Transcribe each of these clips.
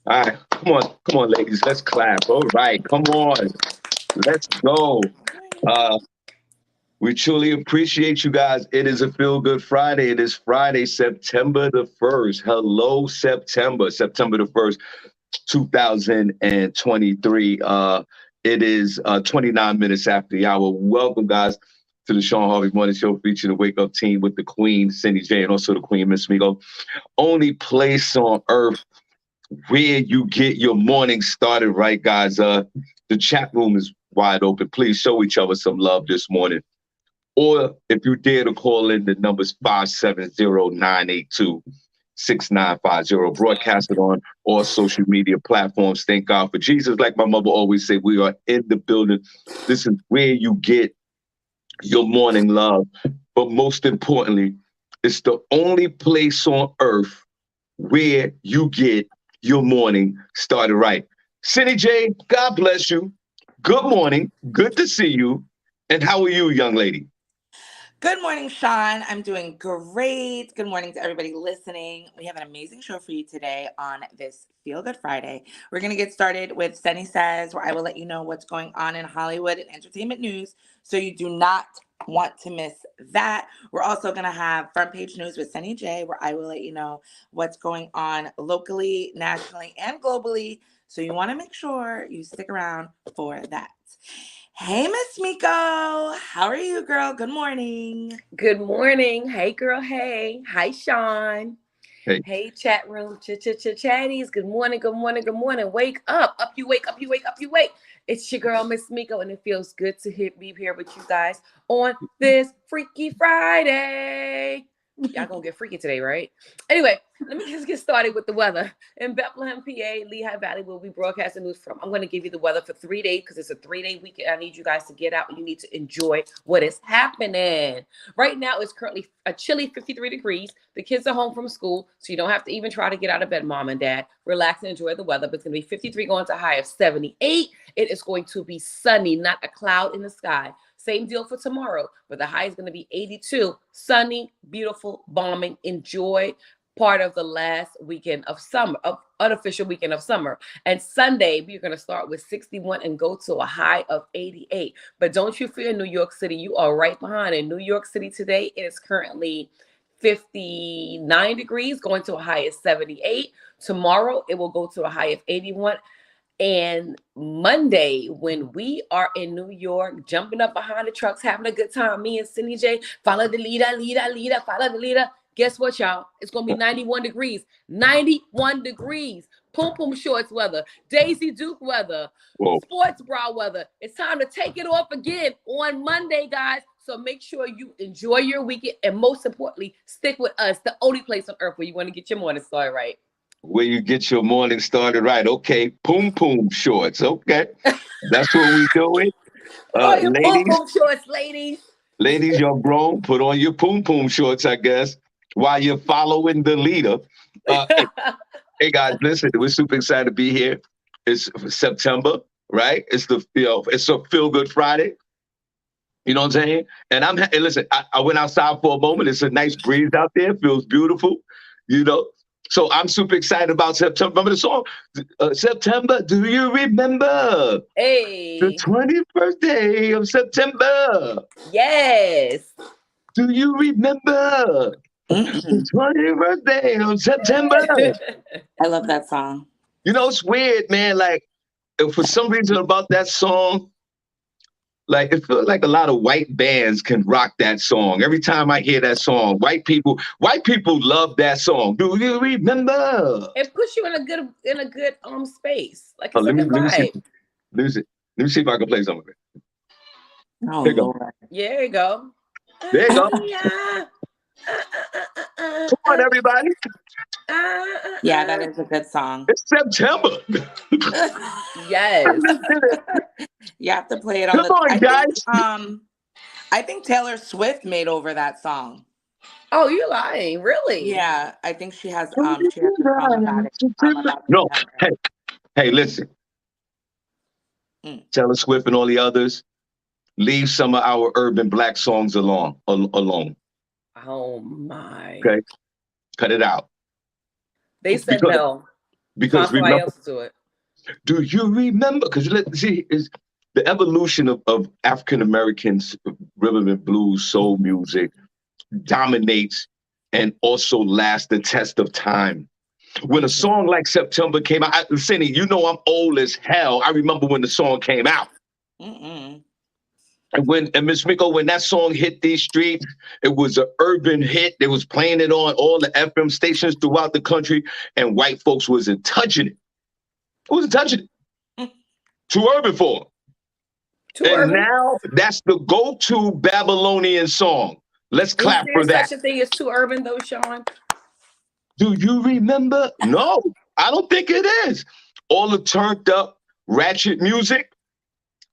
All right, come on, ladies. Let's clap. All right, come on. Let's go. Uh, we truly appreciate you guys. It is a Feel Good Friday. It is Friday, September the 1st. Hello, September. September the 1st, 2023. It is 29 minutes after the hour. Welcome, guys, to the Shawn Harvey Morning Show featuring the Wake Up Team with the Queen, SennyJ, and also the Queen, Miss Miko. Only place on earth where you get your morning started right, guys. The chat room is wide open. Please show each other some love this morning. Or if you dare to call in, the number's 570-982-6950. Broadcasted on all social media platforms. Thank God for Jesus. Like my mother always said, we are in the building. This is where you get your morning love. But most importantly, it's the only place on earth where you get your morning started right. SennyJ, God bless you. Good morning. Good to see you. And how are you, young lady? Good morning, Shawn. I'm doing great. Good morning to everybody listening. We have an amazing show for you today on this Feel Good Friday. We're going to get started with Senny Says, where I will let you know what's going on in Hollywood and entertainment news, so you do not want to miss that. We're also going to have Front Page News with SennyJ, where I will let you know what's going on locally, nationally, and globally. So you want to make sure you stick around for that. Hey, Miss Miko. How are you, girl? Good morning. Good morning. Hey, girl. Hey. Hi, Shawn. Hey. Hey, chat room. Chatties. Good morning. Good morning. Good morning. Wake up. Up you wake. Up you wake. Up you wake. It's your girl, Miss Miko, and it feels good to be here with you guys on this Freaky Friday. Y'all gonna get freaky today, right? Anyway, let me just get started with the weather. In Bethlehem, PA, Lehigh Valley, will be broadcasting news from. I'm going to give you the weather for 3 days because it's a 3-day weekend. I need you guys to get out and you need to enjoy what is happening. Right now, it's currently a chilly 53 degrees. The kids are home from school, so you don't have to even try to get out of bed, mom and dad. Relax and enjoy the weather. But it's going to be 53 going to a high of 78. It is going to be sunny, not a cloud in the sky. Same deal for tomorrow, but the high is going to be 82. Sunny, beautiful, bombing. Enjoy part of the last weekend of summer, unofficial weekend of summer. And Sunday, we're going to start with 61 and go to a high of 88. But don't you fear New York City. You are right behind. In New York City today, it is currently 59 degrees, going to a high of 78. Tomorrow, it will go to a high of 81. And Monday, when we are in New York, jumping up behind the trucks, having a good time, me and SennyJ, follow the leader, follow the leader. Guess what, y'all? It's going to be 91 degrees. 91 degrees. Pum pum shorts weather. Daisy Duke weather. Whoa. Sports bra weather. It's time to take it off again on Monday, guys. So make sure you enjoy your weekend. And most importantly, stick with us, the only place on earth where you want to get your morning started right. Where you get your morning started right. Okay, poom poom shorts. Okay, that's what we doing. Your poom poom shorts, ladies. Ladies, you're grown. Put on your poom poom shorts, I guess, while you're following the leader. Hey guys, listen, we're super excited to be here. It's September, right? It's it's a Feel Good Friday. You know what I'm saying? And listen, I went outside for a moment. It's a nice breeze out there. Feels beautiful. You know. So I'm super excited about September. Remember the song? September, do you remember? Hey. The 21st day of September. Yes. Do you remember? The 21st day of September. I love that song. You know, it's weird, man. Like, for some reason about that song, like, it feels like a lot of white bands can rock that song. Every time I hear that song, white people love that song. Do you remember? It puts you in a good space. Like, it's let me see if I can play some of it. Oh, there you go. Yeah, there you go. There you go. Come on, everybody. Yeah, that is a good song. It's September. Yes. You have to play it on Come on, guys. I think Taylor Swift made over that song. Oh, you're lying. Really? Yeah, I think she has a song about it. No, hey, listen. Taylor Swift and all the others, leave some of our urban black songs alone. Oh my. Okay. Cut it out. They said no. Because Somebody remember, else to it. do you remember? Because let's see, is the evolution of African Americans rhythm and blues, soul music dominates and also lasts the test of time. When a song like September came out, Cindy, you know I'm old as hell. I remember when the song came out. Mm-mm. And Miss Miko, when that song hit these streets, it was an urban hit. They was playing it on all the FM stations throughout the country, and white folks wasn't touching it. Wasn't touching it. Too urban for them. And now that's the go-to Babylonian song. Let's clap for that. Is there such a thing as too urban, though, Shawn? Do you remember? No, I don't think it is. All the turned up ratchet music,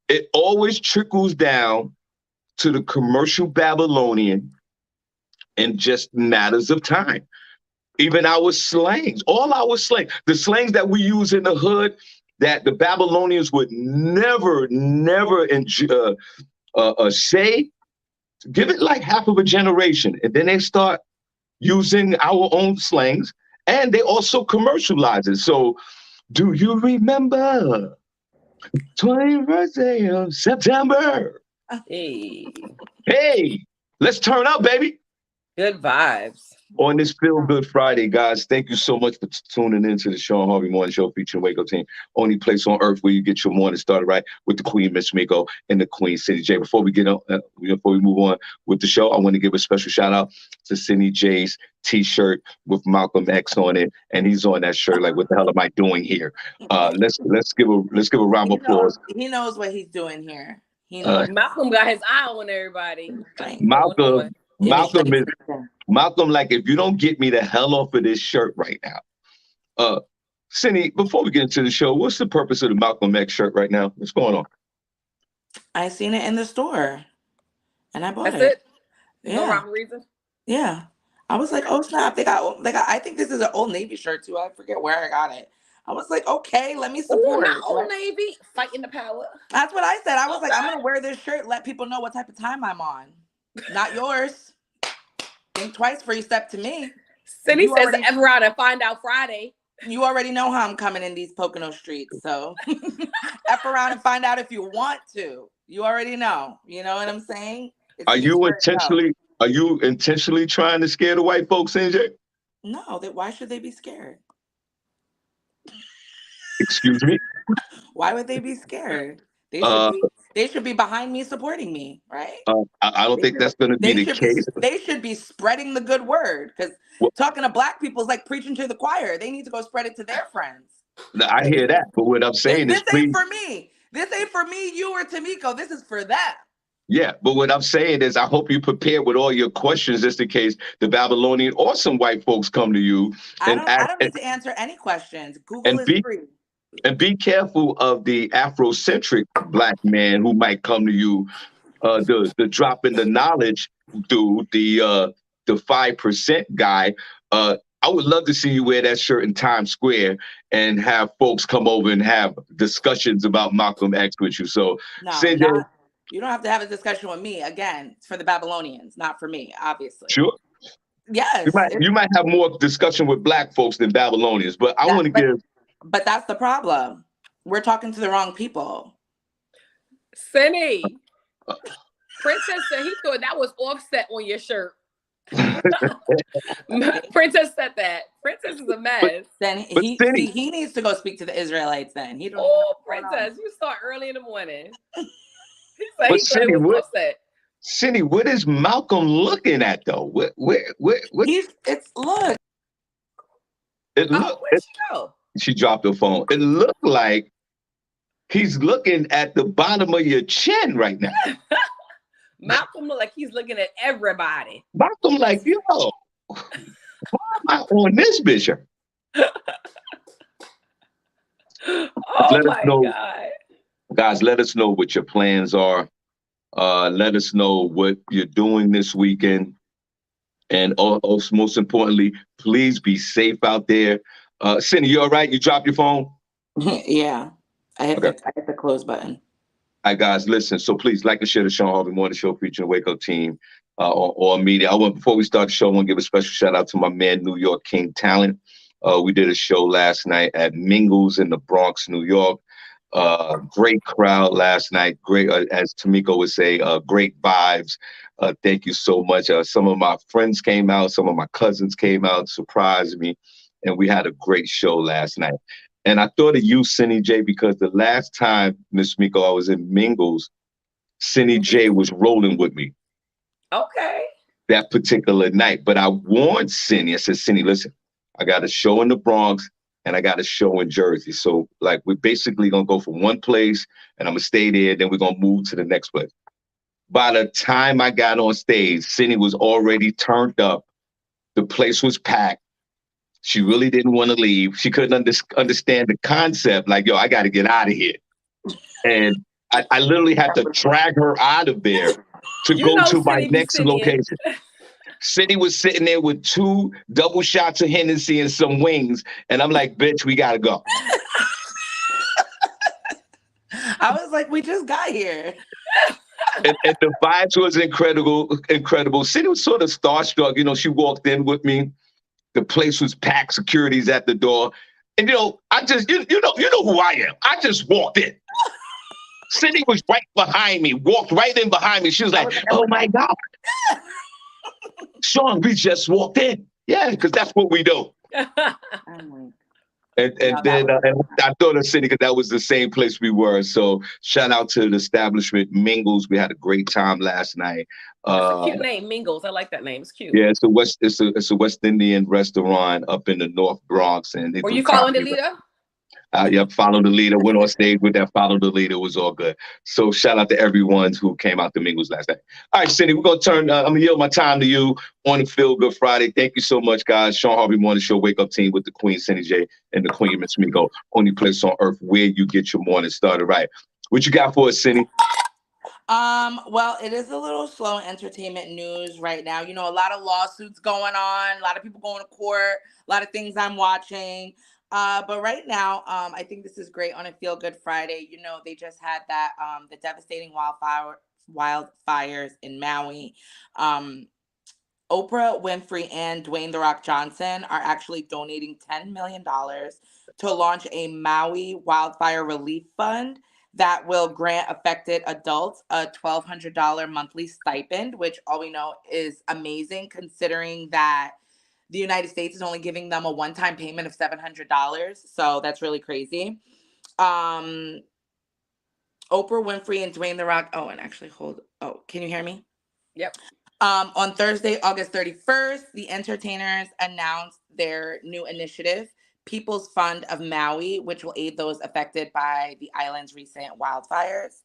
it always trickles down to the commercial Babylonian in just matters of time. Even our slangs, all our slang, the slangs that we use in the hood that the Babylonians would never say, give it like half of a generation. And then they start using our own slangs, and they also commercialize it. So, do you remember 21st day of September? Hey, let's turn up, baby. Good vibes. On this Feel Good Friday, guys, thank you so much for tuning in to the Shawn Harvey Morning Show featuring Waco Team. Only place on earth where you get your morning started right with the Queen, Miss Miko, and the Queen, SennyJ. Before we move on with the show, I want to give a special shout out to SennyJ's T-shirt with Malcolm X on it, and he's on that shirt like, what the hell am I doing here? Let's give a round of applause. He knows what he's doing here. He knows. Malcolm got his eye on everybody. Malcolm, like, if you don't get me the hell off of this shirt right now. Cindy, before we get into the show, what's the purpose of the Malcolm X shirt right now? What's going on? I seen it in the store and I bought it. That's it? Yeah. No rhyme or reason? Yeah. I was like, oh snap. I think this is an Old Navy shirt too. I forget where I got it. I was like, okay, let me support. Not Old Navy, fighting the power. That's what I said. I was like, I'm gonna wear this shirt, let people know what type of time I'm on. Not yours. Think twice before you step to me. Cindy says ever out and find out Friday. You already know how I'm coming in these Pocono streets, so F around and find out if you want to. You already know. You know what I'm saying? Are you intentionally trying to scare the white folks, NJ? No, why should they be scared? Excuse me? Why would they be scared? They should be behind me, supporting me, right? I don't think that's going to be the case. They should be spreading the good word, because talking to black people is like preaching to the choir. They need to go spread it to their friends. I hear that, but what I'm saying is, this ain't for me. This ain't for me, you, or Tamiko. This is for them. Yeah, but what I'm saying is, I hope you prepare with all your questions just in case the Babylonian or some white folks come to you. I don't need to answer any questions. Google is free. And be careful of the Afrocentric black man who might come to you, the drop in the knowledge dude, the 5% guy. I would love to see you wear that shirt in Times Square and have folks come over and have discussions about Malcolm X with you. So, you don't have to have a discussion with me. Again, it's for the Babylonians, not for me, obviously. Sure. Yes. You might have more discussion with black folks than Babylonians, but I want to give... But that's the problem. We're talking to the wrong people. Senny, Princess said he thought that was Offset on your shirt. Princess said that. Princess is a mess. He needs to go speak to the Israelites then. Princess, you start early in the morning. He said he thought it was Offset. Cindy, what is Malcolm looking at though? Look. Where'd she go? She dropped her phone. It looked like he's looking at the bottom of your chin right now. Malcolm look like he's looking at everybody. Malcolm like, yo, why am I on this bitch? God. Guys, let us know what your plans are. Let us know what you're doing this weekend. And also, most importantly, please be safe out there. Cindy, you all right? You dropped your phone? Yeah. I hit the close button. All right, guys, listen. So please like and share the Shawn Harvey Morning Show featuring the Waco Team on all media. Before we start the show, I want to give a special shout out to my man, New York King Talent. We did a show last night at Mingles in the Bronx, New York. Great crowd last night. Great, as Tamiko would say, great vibes. Thank you so much. Some of my friends came out, some of my cousins came out, surprised me, and we had a great show last night. And I thought of you, SennyJ, because the last time, Miss Miko, I was in Mingles, SennyJ was rolling with me Okay. that particular night. But I warned Cindy. I said, Cindy, listen, I got a show in the Bronx and I got a show in Jersey. So like we're basically gonna go from one place and I'm gonna stay there, then we're gonna move to the next place. By the time I got on stage, Cindy was already turned up. The place was packed. She really didn't want to leave. She couldn't understand the concept. Like, yo, I got to get out of here. And I literally had to drag her out of there to You go know to my Cindy be next Cindying. location. Cindy was sitting there with 2 double shots of Hennessy and some wings. And I'm like, bitch, we got to go. I was like, we just got here. And the vibes was incredible. Cindy was sort of starstruck. You know, she walked in with me. The place was packed, security's at the door. And I just, you know who I am. I just walked in. Cindy was right behind me, walked right in behind me. She was like, oh my God. Shawn, we just walked in. Yeah, because that's what we do. And then and I thought of Cindy because that was the same place we were. So shout out to the establishment Mingles. We had a great time last night. That's a cute name, Mingles. I like that name. It's cute. Yeah, it's a West Indian restaurant up in the North Bronx, and they Were do you following the comedy. leader? Yep, follow the leader. Went on stage with that. Follow the leader. It was all good. So shout out to everyone who came out to Mingles last night. All right, Cindy, we're gonna turn. I'm gonna yield my time to you on the Feel Good Friday. Thank you so much, guys. Shawn Harvey Morning Show, Wake Up Team with the Queen SennyJ and the Queen Miss Miko. Only place on earth where you get your morning started right. What you got for us, Cindy? Well, it is a little slow in entertainment news right now. A lot of lawsuits going on, a lot of people going to court, a lot of things I'm watching. But right now, I think this is great on a Feel Good Friday. They just had that the devastating wildfires in Maui. Oprah Winfrey and Dwayne "The Rock" Johnson are actually donating $10 million to launch a Maui wildfire relief fund that will grant affected adults a $1,200 monthly stipend, which all we know is amazing considering that the United States is only giving them a one-time payment of $700. So that's really crazy. Oprah Winfrey and Dwayne "The Rock." Oh, and actually can you hear me? Yep. On Thursday, August 31st, the entertainers announced their new initiative, People's Fund of Maui, which will aid those affected by the island's recent wildfires.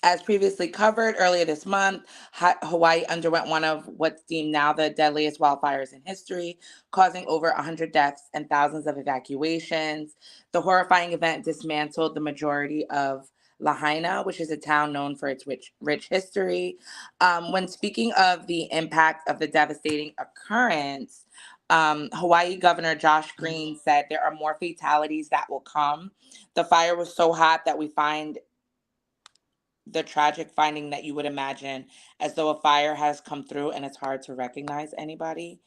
As previously covered earlier this month, Hawaii underwent one of what's deemed now the deadliest wildfires in history, causing over 100 deaths and thousands of evacuations. The horrifying event dismantled the majority of Lahaina, which is a town known for its rich history. When speaking of the impact of the devastating occurrence, Hawaii Governor Josh Green said there are more fatalities that will come. The fire was so hot that we find the tragic finding that you would imagine as though a fire has come through and it's hard to recognize anybody.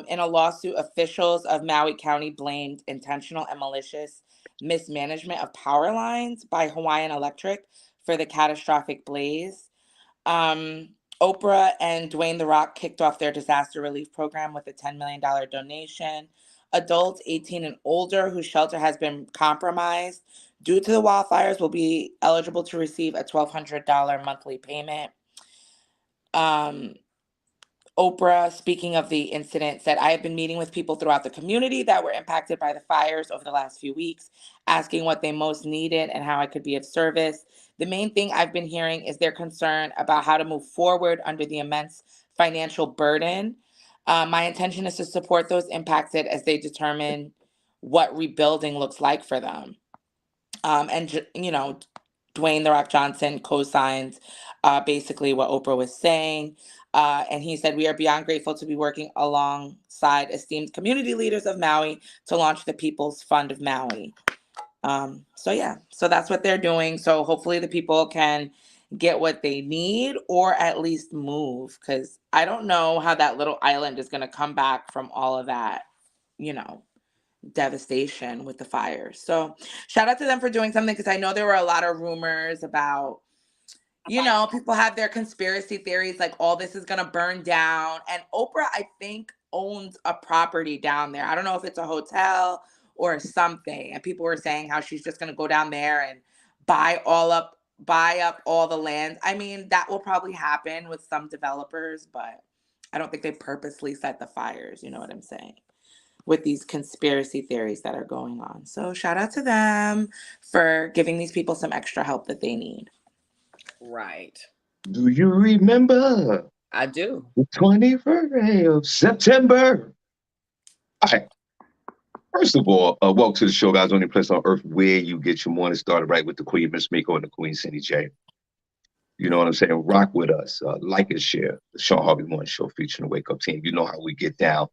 In a lawsuit, officials of Maui County blamed intentional and malicious mismanagement of power lines by Hawaiian Electric for the catastrophic blaze. Oprah and Dwayne "The Rock" kicked off their disaster relief program with a $10 million donation. Adults 18 and older whose shelter has been compromised due to the wildfires will be eligible to receive a $1,200 monthly payment. Oprah, speaking of the incident, said, "I have been meeting with people throughout the community that were impacted by the fires over the last few weeks, asking what they most needed and how I could be of service. The main thing I've been hearing is their concern about how to move forward under the immense financial burden. My intention is to support those impacted as they determine what rebuilding looks like for them." Dwayne "The Rock" Johnson co-signs basically what Oprah was saying. And he said, "We are beyond grateful to be working alongside esteemed community leaders of Maui to launch the People's Fund of Maui." So that's what they're doing. So hopefully the people can get what they need or at least move, because I don't know how that little island is going to come back from all of that. you know, devastation with the fires. So shout out to them for doing something, because I know there were a lot of rumors about, you know, people have their conspiracy theories, like all this is going to burn down. And Oprah, I think, owns a property down there. I don't know if it's a hotel or something. And people were saying how she's just going to go down there and buy up all the land. I mean, that will probably happen with some developers, but I don't think they purposely set the fires. You know what I'm saying? With these conspiracy theories that are going on. So shout out to them for giving these people some extra help that they need. Right. Do you remember I do. the 21st of September? All right. First of all, welcome to the show, guys. Only place on earth where you get your morning started right with the Queen, Miss Miko, and the Queen, SennyJ. You know what I'm saying? Rock with us. Like and share the Shawn Harvey Morning Show featuring the Wake Up Team. You know how we get down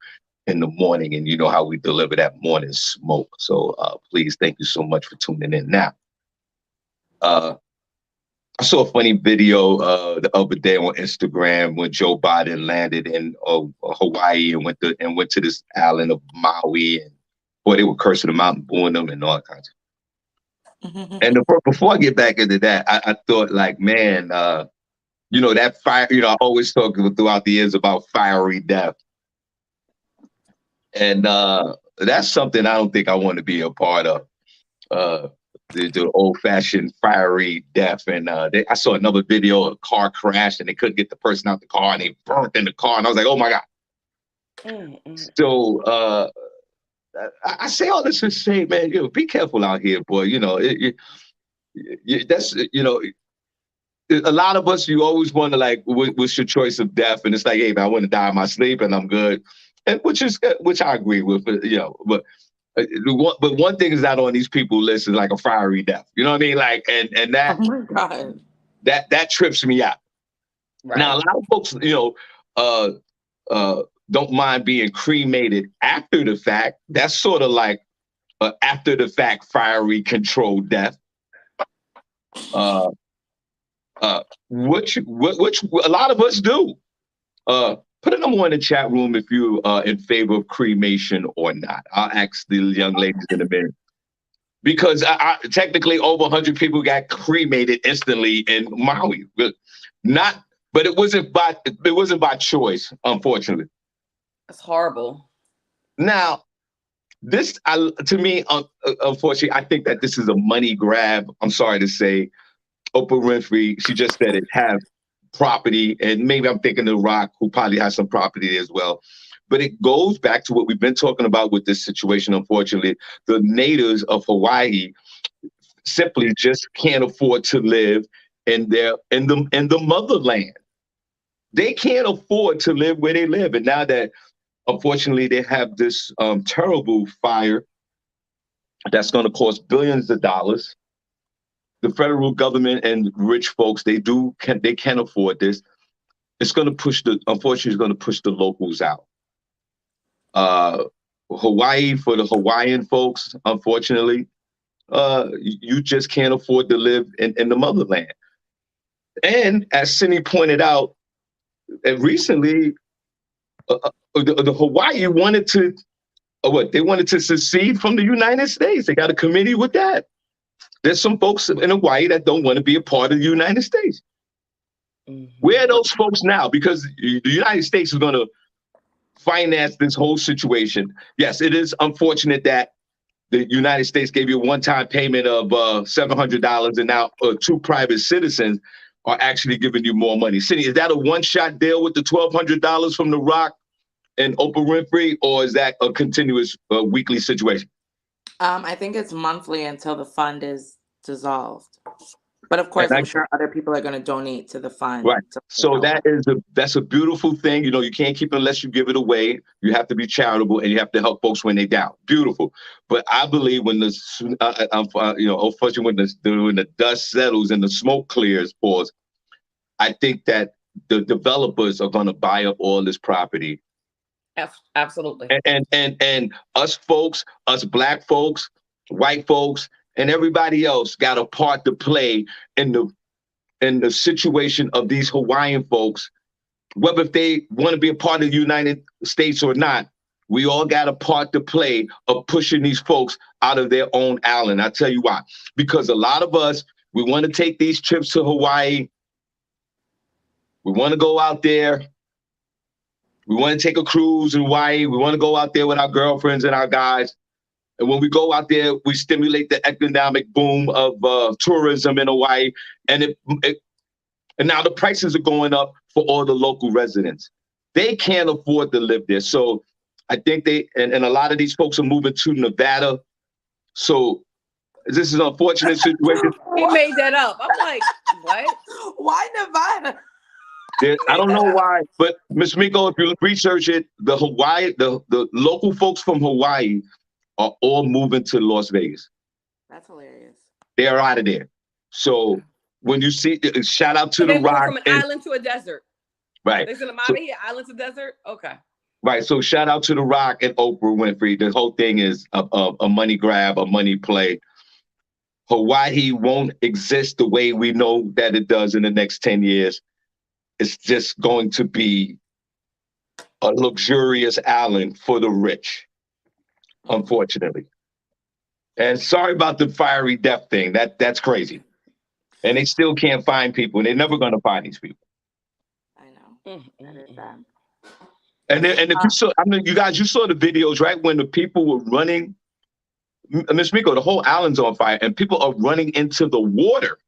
in the morning, and you know how we deliver that morning smoke. So please, thank you so much for tuning in. Now, I saw a funny video the other day on Instagram when Joe Biden landed in Hawaii and went to this island of Maui, and boy, they were cursing him out and booing them and all kinds of. And before I get back into that, I thought, like, man, you know, that fire. You know, I always talk throughout the years about fiery death. And that's something I don't think I want to be a part of. The old-fashioned fiery death. And I saw another video, a car crashed, and they couldn't get the person out the car, and they burnt in the car. And I was like, oh my God. So I say all this to say, man, you know, be careful out here, boy. You know, that's, you know, a lot of us, you always wonder, like, what's your choice of death? And it's like, hey, man, I want to die in my sleep and I'm good. And which I agree with, you know, but one thing is not on these people's list is like a fiery death. You know what I mean? Like, and that, oh my God, that trips me out. Right. Now, a lot of folks, you know, don't mind being cremated after the fact. That's sort of like after the fact fiery controlled death. Which a lot of us do. Put a number in the chat room if you are in favor of cremation or not. I'll ask the young ladies in a minute. Because technically over 100 people got cremated instantly in Maui. But it wasn't by choice, unfortunately. That's horrible. Now, this, to me, unfortunately, I think that this is a money grab. I'm sorry to say. Oprah Winfrey, she just said it, have property, and maybe I'm thinking of Rock, who probably has some property as well. But it goes back to what we've been talking about with this situation. Unfortunately, the natives of Hawaii simply just can't afford to live in the motherland. They can't afford to live where they live, and now that unfortunately they have this terrible fire that's going to cost billions of dollars. The federal government and rich folks, they can afford this. It's going to unfortunately, it's going to push the locals out. Hawaii, for the Hawaiian folks, unfortunately, you just can't afford to live in the motherland. And as Senny pointed out, recently, the Hawaii wanted to, they wanted to secede from the United States. They got a committee with that. There's some folks in Hawaii that don't want to be a part of the United States. Mm-hmm. Where are those folks now? Because the United States is going to finance this whole situation. Yes, it is unfortunate that the United States gave you a one-time payment of $700, and now two private citizens are actually giving you more money. Cindy, is that a one-shot deal with the $1,200 from The Rock and Oprah Winfrey, or is that a continuous weekly situation? I think it's monthly until the fund is dissolved. But of course, I'm sure other people are going to donate to the fund. Right. So that's a beautiful thing. You know, you can't keep it unless you give it away. You have to be charitable, and you have to help folks when they're down. Beautiful. But I believe when unfortunately, when the dust settles and the smoke clears, I think that the developers are going to buy up all this property. Absolutely. And us folks, us Black folks, white folks, and everybody else got a part to play in the situation of these Hawaiian folks, whether if they want to be a part of the United States or not. We all got a part to play of pushing these folks out of their own island. I tell you why. Because a lot of us, we want to take these trips to Hawaii. We want to go out there. We want to take a cruise in Hawaii. We want to go out there with our girlfriends and our guys. And when we go out there, we stimulate the economic boom of tourism in Hawaii. And and now the prices are going up for all the local residents. They can't afford to live there. So I think and a lot of these folks are moving to Nevada. So this is an unfortunate situation. He made that up. I'm like, what? Why Nevada? I don't know why, but Miss Miko, if you research it, the local folks from Hawaii are all moving to Las Vegas. That's hilarious. They are out of there. So when you see, shout out to they The Rock. From an island to a desert. Right. They sent them out of here, island to desert? Okay. Right. So shout out to The Rock and Oprah Winfrey. The whole thing is a money grab, a money play. Hawaii won't exist the way we know that it does in the next 10 years. It's just going to be a luxurious island for the rich, unfortunately. And sorry about the fiery death thing. That's crazy. And they still can't find people. And they're never going to find these people. I know. That is that. And if you saw, you saw the videos, right? When the people were running, Miss Miko, the whole island's on fire, and people are running into the water.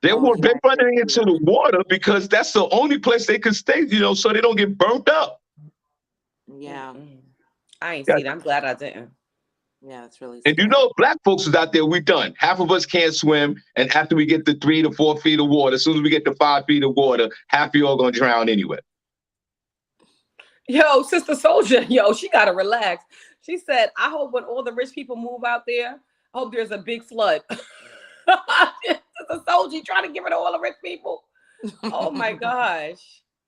They're running into the water because that's the only place they can stay, so they don't get burnt up. Yeah. I ain't seen it. I'm glad I didn't. Yeah, that's really scary. And black folks is out there, we done. Half of us can't swim, and after we get to 3 to 4 feet of water, as soon as we get to 5 feet of water, half of y'all gonna drown anyway. Yo, Sister Soldier, she gotta relax. She said, I hope when all the rich people move out there, I hope there's a big flood. Sister Soldier trying to give it to all the rich people. Oh my gosh.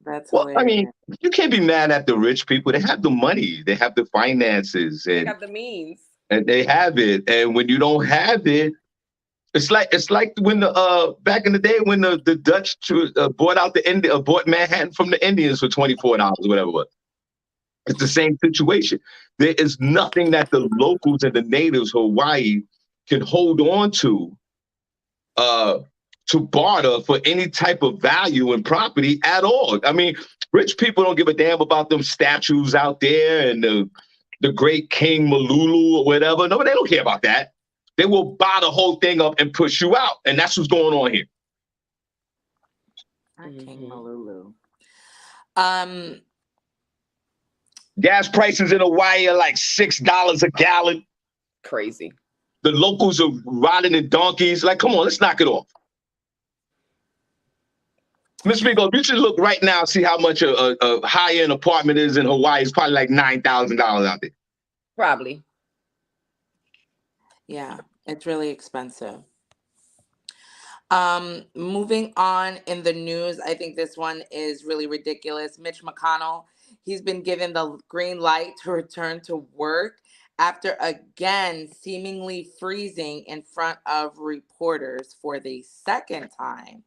That's hilarious. I mean, you can't be mad at the rich people. They have the money, they have the finances, and they have the means. And they have it. And when you don't have it, it's like when the back in the day when the Dutch bought Manhattan from the Indians for $24 or whatever it was. It's the same situation. There is nothing that the locals and the natives of Hawaii can hold on to barter for any type of value and property at all. I mean, rich people don't give a damn about them statues out there and the great King Malulu or whatever. No, they don't care about that. They will buy the whole thing up and push you out. And that's what's going on here. King Malulu. Gas prices in Hawaii are like $6 a gallon. Crazy. The locals are riding in donkeys. Like, come on, let's knock it off. Miss Miko, you should look right now, see how much a high-end apartment is in Hawaii. It's probably like $9,000 out there. Probably. Yeah, it's really expensive. Moving on in the news, I think this one is really ridiculous. Mitch McConnell, he's been given the green light to return to work after again seemingly freezing in front of reporters for the second time.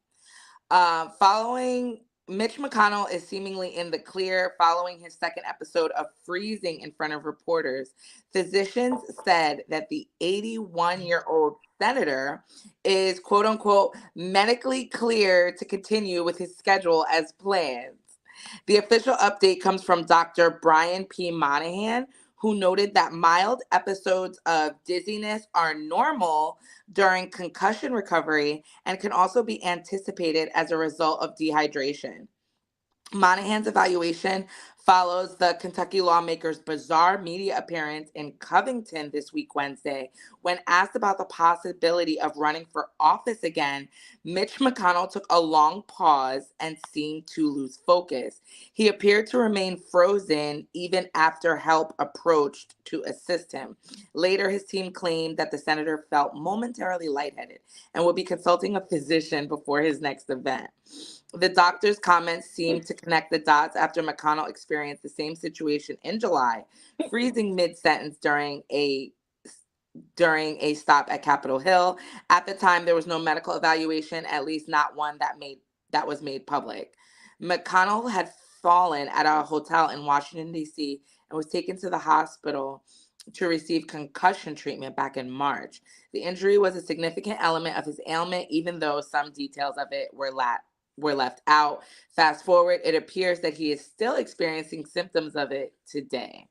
Mitch McConnell is seemingly in the clear following his second episode of freezing in front of reporters. Physicians said that the 81-year-old senator is, quote unquote, medically clear to continue with his schedule as planned. The official update comes from Dr. Brian P. Monahan, who noted that mild episodes of dizziness are normal during concussion recovery and can also be anticipated as a result of dehydration. Monahan's evaluation follows the Kentucky lawmaker's bizarre media appearance in Covington this week, Wednesday. When asked about the possibility of running for office again, Mitch McConnell took a long pause and seemed to lose focus. He appeared to remain frozen even after help approached to assist him. Later, his team claimed that the senator felt momentarily lightheaded and would be consulting a physician before his next event. The doctor's comments seemed to connect the dots after McConnell experienced the same situation in July, freezing mid-sentence during a stop at Capitol Hill. At the time, there was no medical evaluation, at least not one that was made public. McConnell had fallen at a hotel in Washington, D.C., and was taken to the hospital to receive concussion treatment back in March. The injury was a significant element of his ailment, even though some details of it were left out. Fast forward, it appears that he is still experiencing symptoms of it today.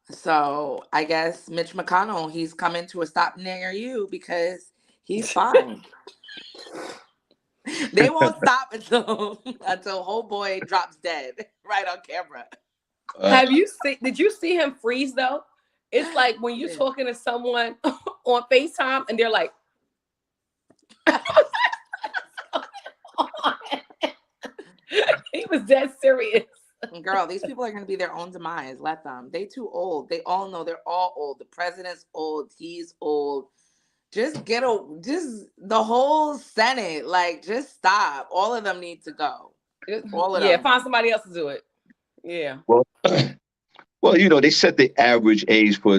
So I guess Mitch McConnell, he's coming to a stop near you because he's fine. They won't stop until whole boy drops dead right on camera. Did you see him freeze though? It's like when you're talking to someone on FaceTime and they're like, he was dead serious. Girl, these people are going to be their own demise. Let them. They too old. They all know they're all old. The president's old. He's old. Just the whole Senate. Like, just stop. All of them need to go. All of them. Find somebody else to do it. Yeah. Well, you know, they set the average age for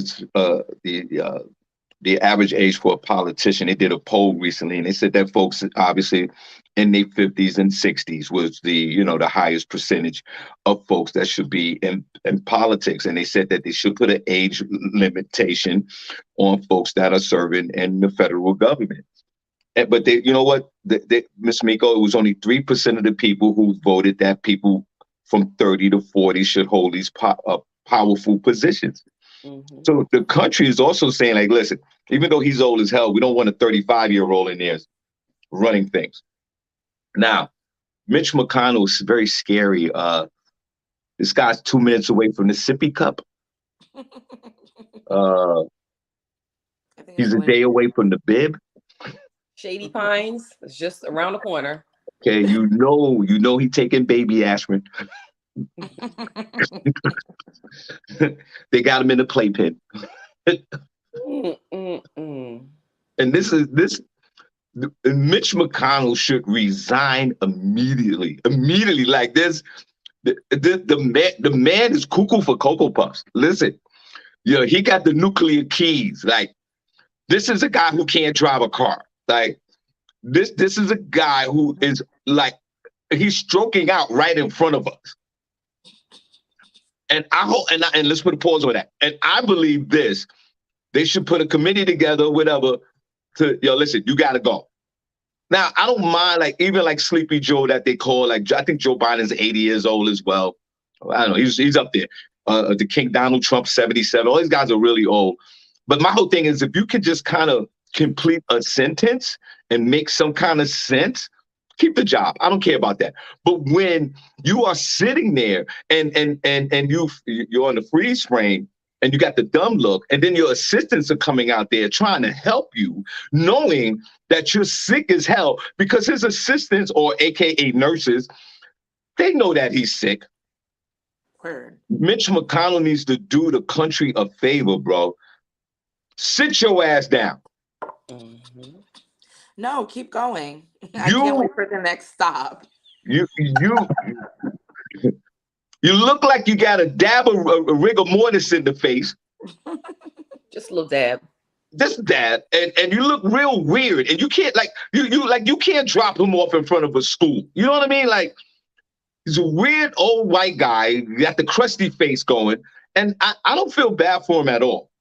the average age for a politician. They did a poll recently, and they said that folks obviously in their 50s and 60s was the highest percentage of folks that should be in politics. And they said that they should put an age limitation on folks that are serving in the federal government. But they, you know what, Ms. Miko, it was only 3% of the people who voted that people from 30 to 40 should hold these powerful positions. Mm-hmm. So the country is also saying, like, listen, even though he's old as hell, we don't want a 35-year-old in there running things. Now, Mitch McConnell is very scary. This guy's 2 minutes away from the sippy cup. He's a day away from the bib. Shady Pines is just around the corner. Okay, you know he taking baby aspirin. They got him in the playpen. And Mitch McConnell should resign immediately. Like this, the man is cuckoo for Cocoa Puffs. Listen, he got the nuclear keys. Like, this is a guy who can't drive a car. Like, this is a guy who is like, he's stroking out right in front of us. And I hope, and let's put a pause on that. And I believe this, they should put a committee together, whatever, to, listen, you got to go. Now, I don't mind, like, even like Sleepy Joe that they call, like, I think Joe Biden's 80 years old as well. I don't know, he's up there. The King Donald Trump, 77. All these guys are really old. But my whole thing is, if you could just kind of complete a sentence and make some kind of sense, keep the job. I don't care about that. But when you are sitting there and you're on the freeze frame and you got the dumb look, and then your assistants are coming out there trying to help you, knowing that you're sick as hell, because his assistants, or AKA nurses, they know that he's sick. Word. Mitch McConnell needs to do the country a favor, bro. Sit your ass down. Mm-hmm. No, keep going. I can't wait for the next stop. You look like you got a dab of rigor mortis in the face. Just a little dab. Just dab, and you look real weird, and you can't you can't drop him off in front of a school. You know what I mean? Like, he's a weird old white guy. You got the crusty face going, and I don't feel bad for him at all.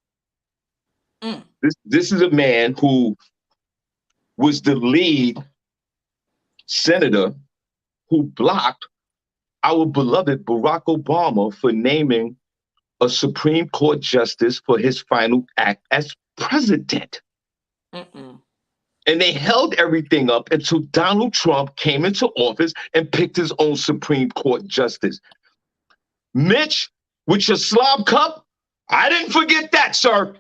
Mm. This is a man who was the lead senator who blocked our beloved Barack Obama for naming a Supreme Court justice for his final act as president. Mm-mm. And they held everything up until Donald Trump came into office and picked his own Supreme Court justice. Mitch, with your slob cup, I didn't forget that, sir.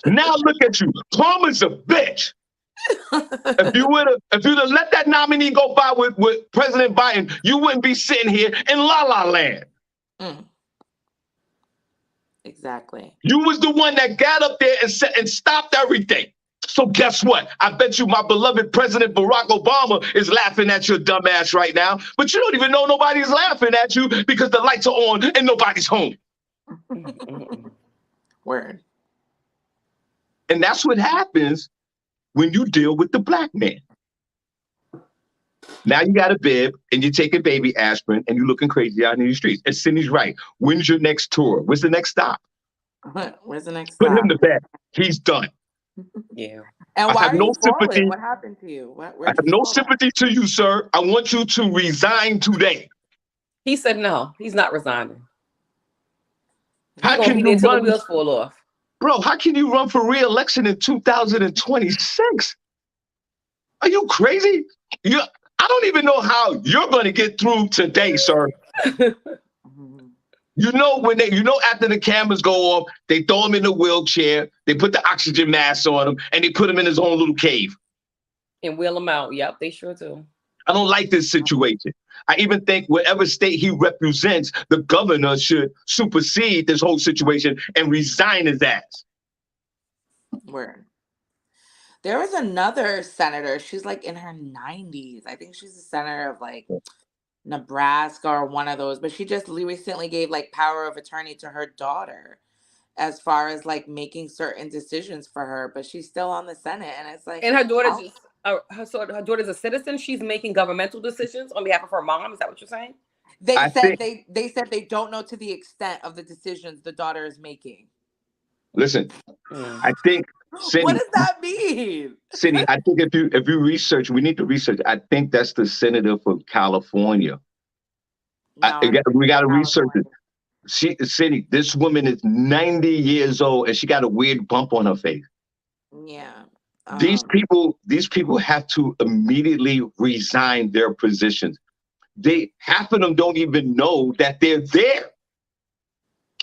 Now look at you. Palmer's a bitch. If you'd have let that nominee go by with President Biden, you wouldn't be sitting here in La La Land. Mm. Exactly. You was the one that got up there and stopped everything. So guess what? I bet you my beloved President Barack Obama is laughing at your dumb ass right now, but you don't even know nobody's laughing at you because the lights are on and nobody's home. Word. And that's what happens when you deal with the black man. Now you got a bib and you're taking baby aspirin and you're looking crazy out in the streets. And Cindy's right. When's your next tour? Where's the next stop? Where's the next Put stop? him to bed. He's done. Yeah. And I why have are no you falling? sympathy. What happened to you? I Where'd have you no fall at? sympathy to you, sir. I want you to resign today. He said no. He's not resigning. How He's gonna can be you there till the run, wheels fall off. bro? How can you run for re-election in 2026? Are you crazy? I don't even know how you're going to get through today, sir. You know after the cameras go off, they throw him in a wheelchair, they put the oxygen mask on him, and they put him in his own little cave. And wheel him out. Yep, they sure do. I don't like this situation. I even think whatever state he represents, the governor should supersede this whole situation and resign his ass. Word. There was another senator. She's like in her 90s. I think she's a senator of like Nebraska or one of those, but she just recently gave like power of attorney to her daughter as far as like making certain decisions for her, but she's still on the Senate. And it's like, And her daughter's just her daughter's a citizen. She's making governmental decisions on behalf of her mom. Is that what you're saying? they I said think- they don't know to the extent of the decisions the daughter is making. Listen, I think Cindy, what does that mean? Cindy, I think if you research, we need to research. I think that's the senator from California. No, We got to research it. Cindy, this woman is 90 years old and she got a weird bump on her face. Yeah. These people have to immediately resign their positions. Half of them don't even know that they're there.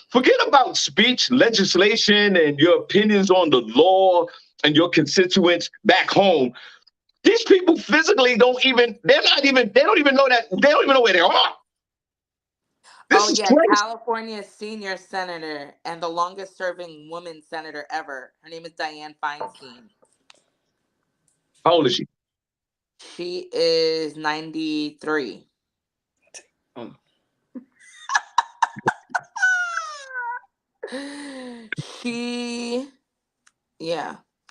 Forget about speech, legislation, and your opinions on the law and your constituents back home. These people physically don't even know where they are. This is crazy. California's senior senator and the longest serving woman senator ever. Her name is Dianne Feinstein. How old is she? She is 93.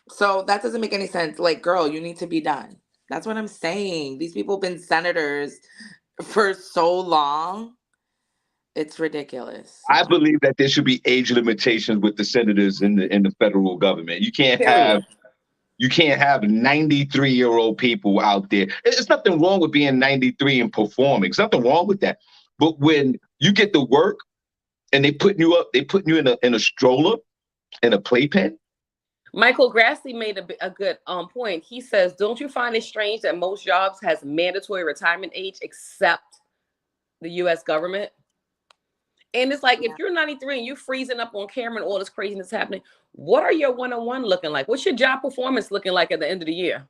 So that doesn't make any sense. Like, girl, you need to be done. That's what I'm saying. These people have been senators for so long. It's ridiculous. I believe that there should be age limitations with the senators in the federal government. You can't have 93-year-old people out there. There's nothing wrong with being 93 and performing. There's nothing wrong with that. But when you get to work and they putting you in a stroller, in a playpen. Michael Grassley made a good point. He says, don't you find it strange that most jobs has mandatory retirement age except the U.S. government? And it's like, if you're 93 and you're freezing up on camera and all this craziness happening, what are your one-on-one looking like? What's your job performance looking like at the end of the year?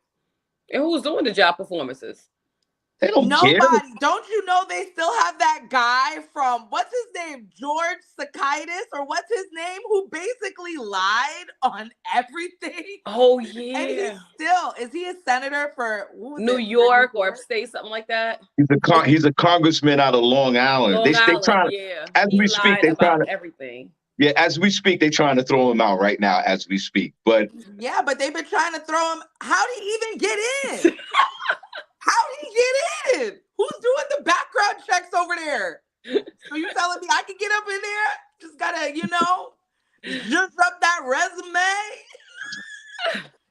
And who's doing the job performances? They don't care. Nobody. Don't you know they still have that guy from, what's his name? George Sakaitis, or what's his name? Who basically lied on everything. Oh, yeah. And is he a senator for New York or upstate, something like that? He's a congressman out of Long Island. As we speak, they're trying to everything. Yeah, as we speak, they're trying to throw him out right now as we speak. But they've been trying to throw him. How did he even get in? How did he get in? Who's doing the background checks over there? So you telling me I can get up in there? Just gotta, just up that resume?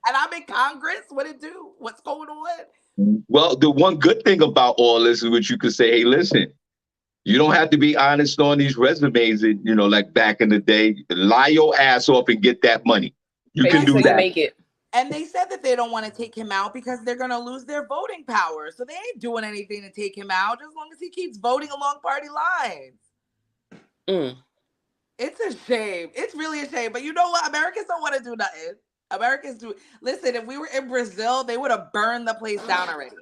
And I'm in Congress? What it do? What's going on? Well, the one good thing about all this is what you could say, hey, listen, you don't have to be honest on these resumes, like back in the day. Lie your ass off and get that money. You can do that. Make it. And they said that they don't want to take him out because they're going to lose their voting power. So they ain't doing anything to take him out as long as he keeps voting along party lines. It's a shame. It's really a shame. But you know what? Americans don't want to do nothing. Americans do. Listen, if we were in Brazil, they would have burned the place down already.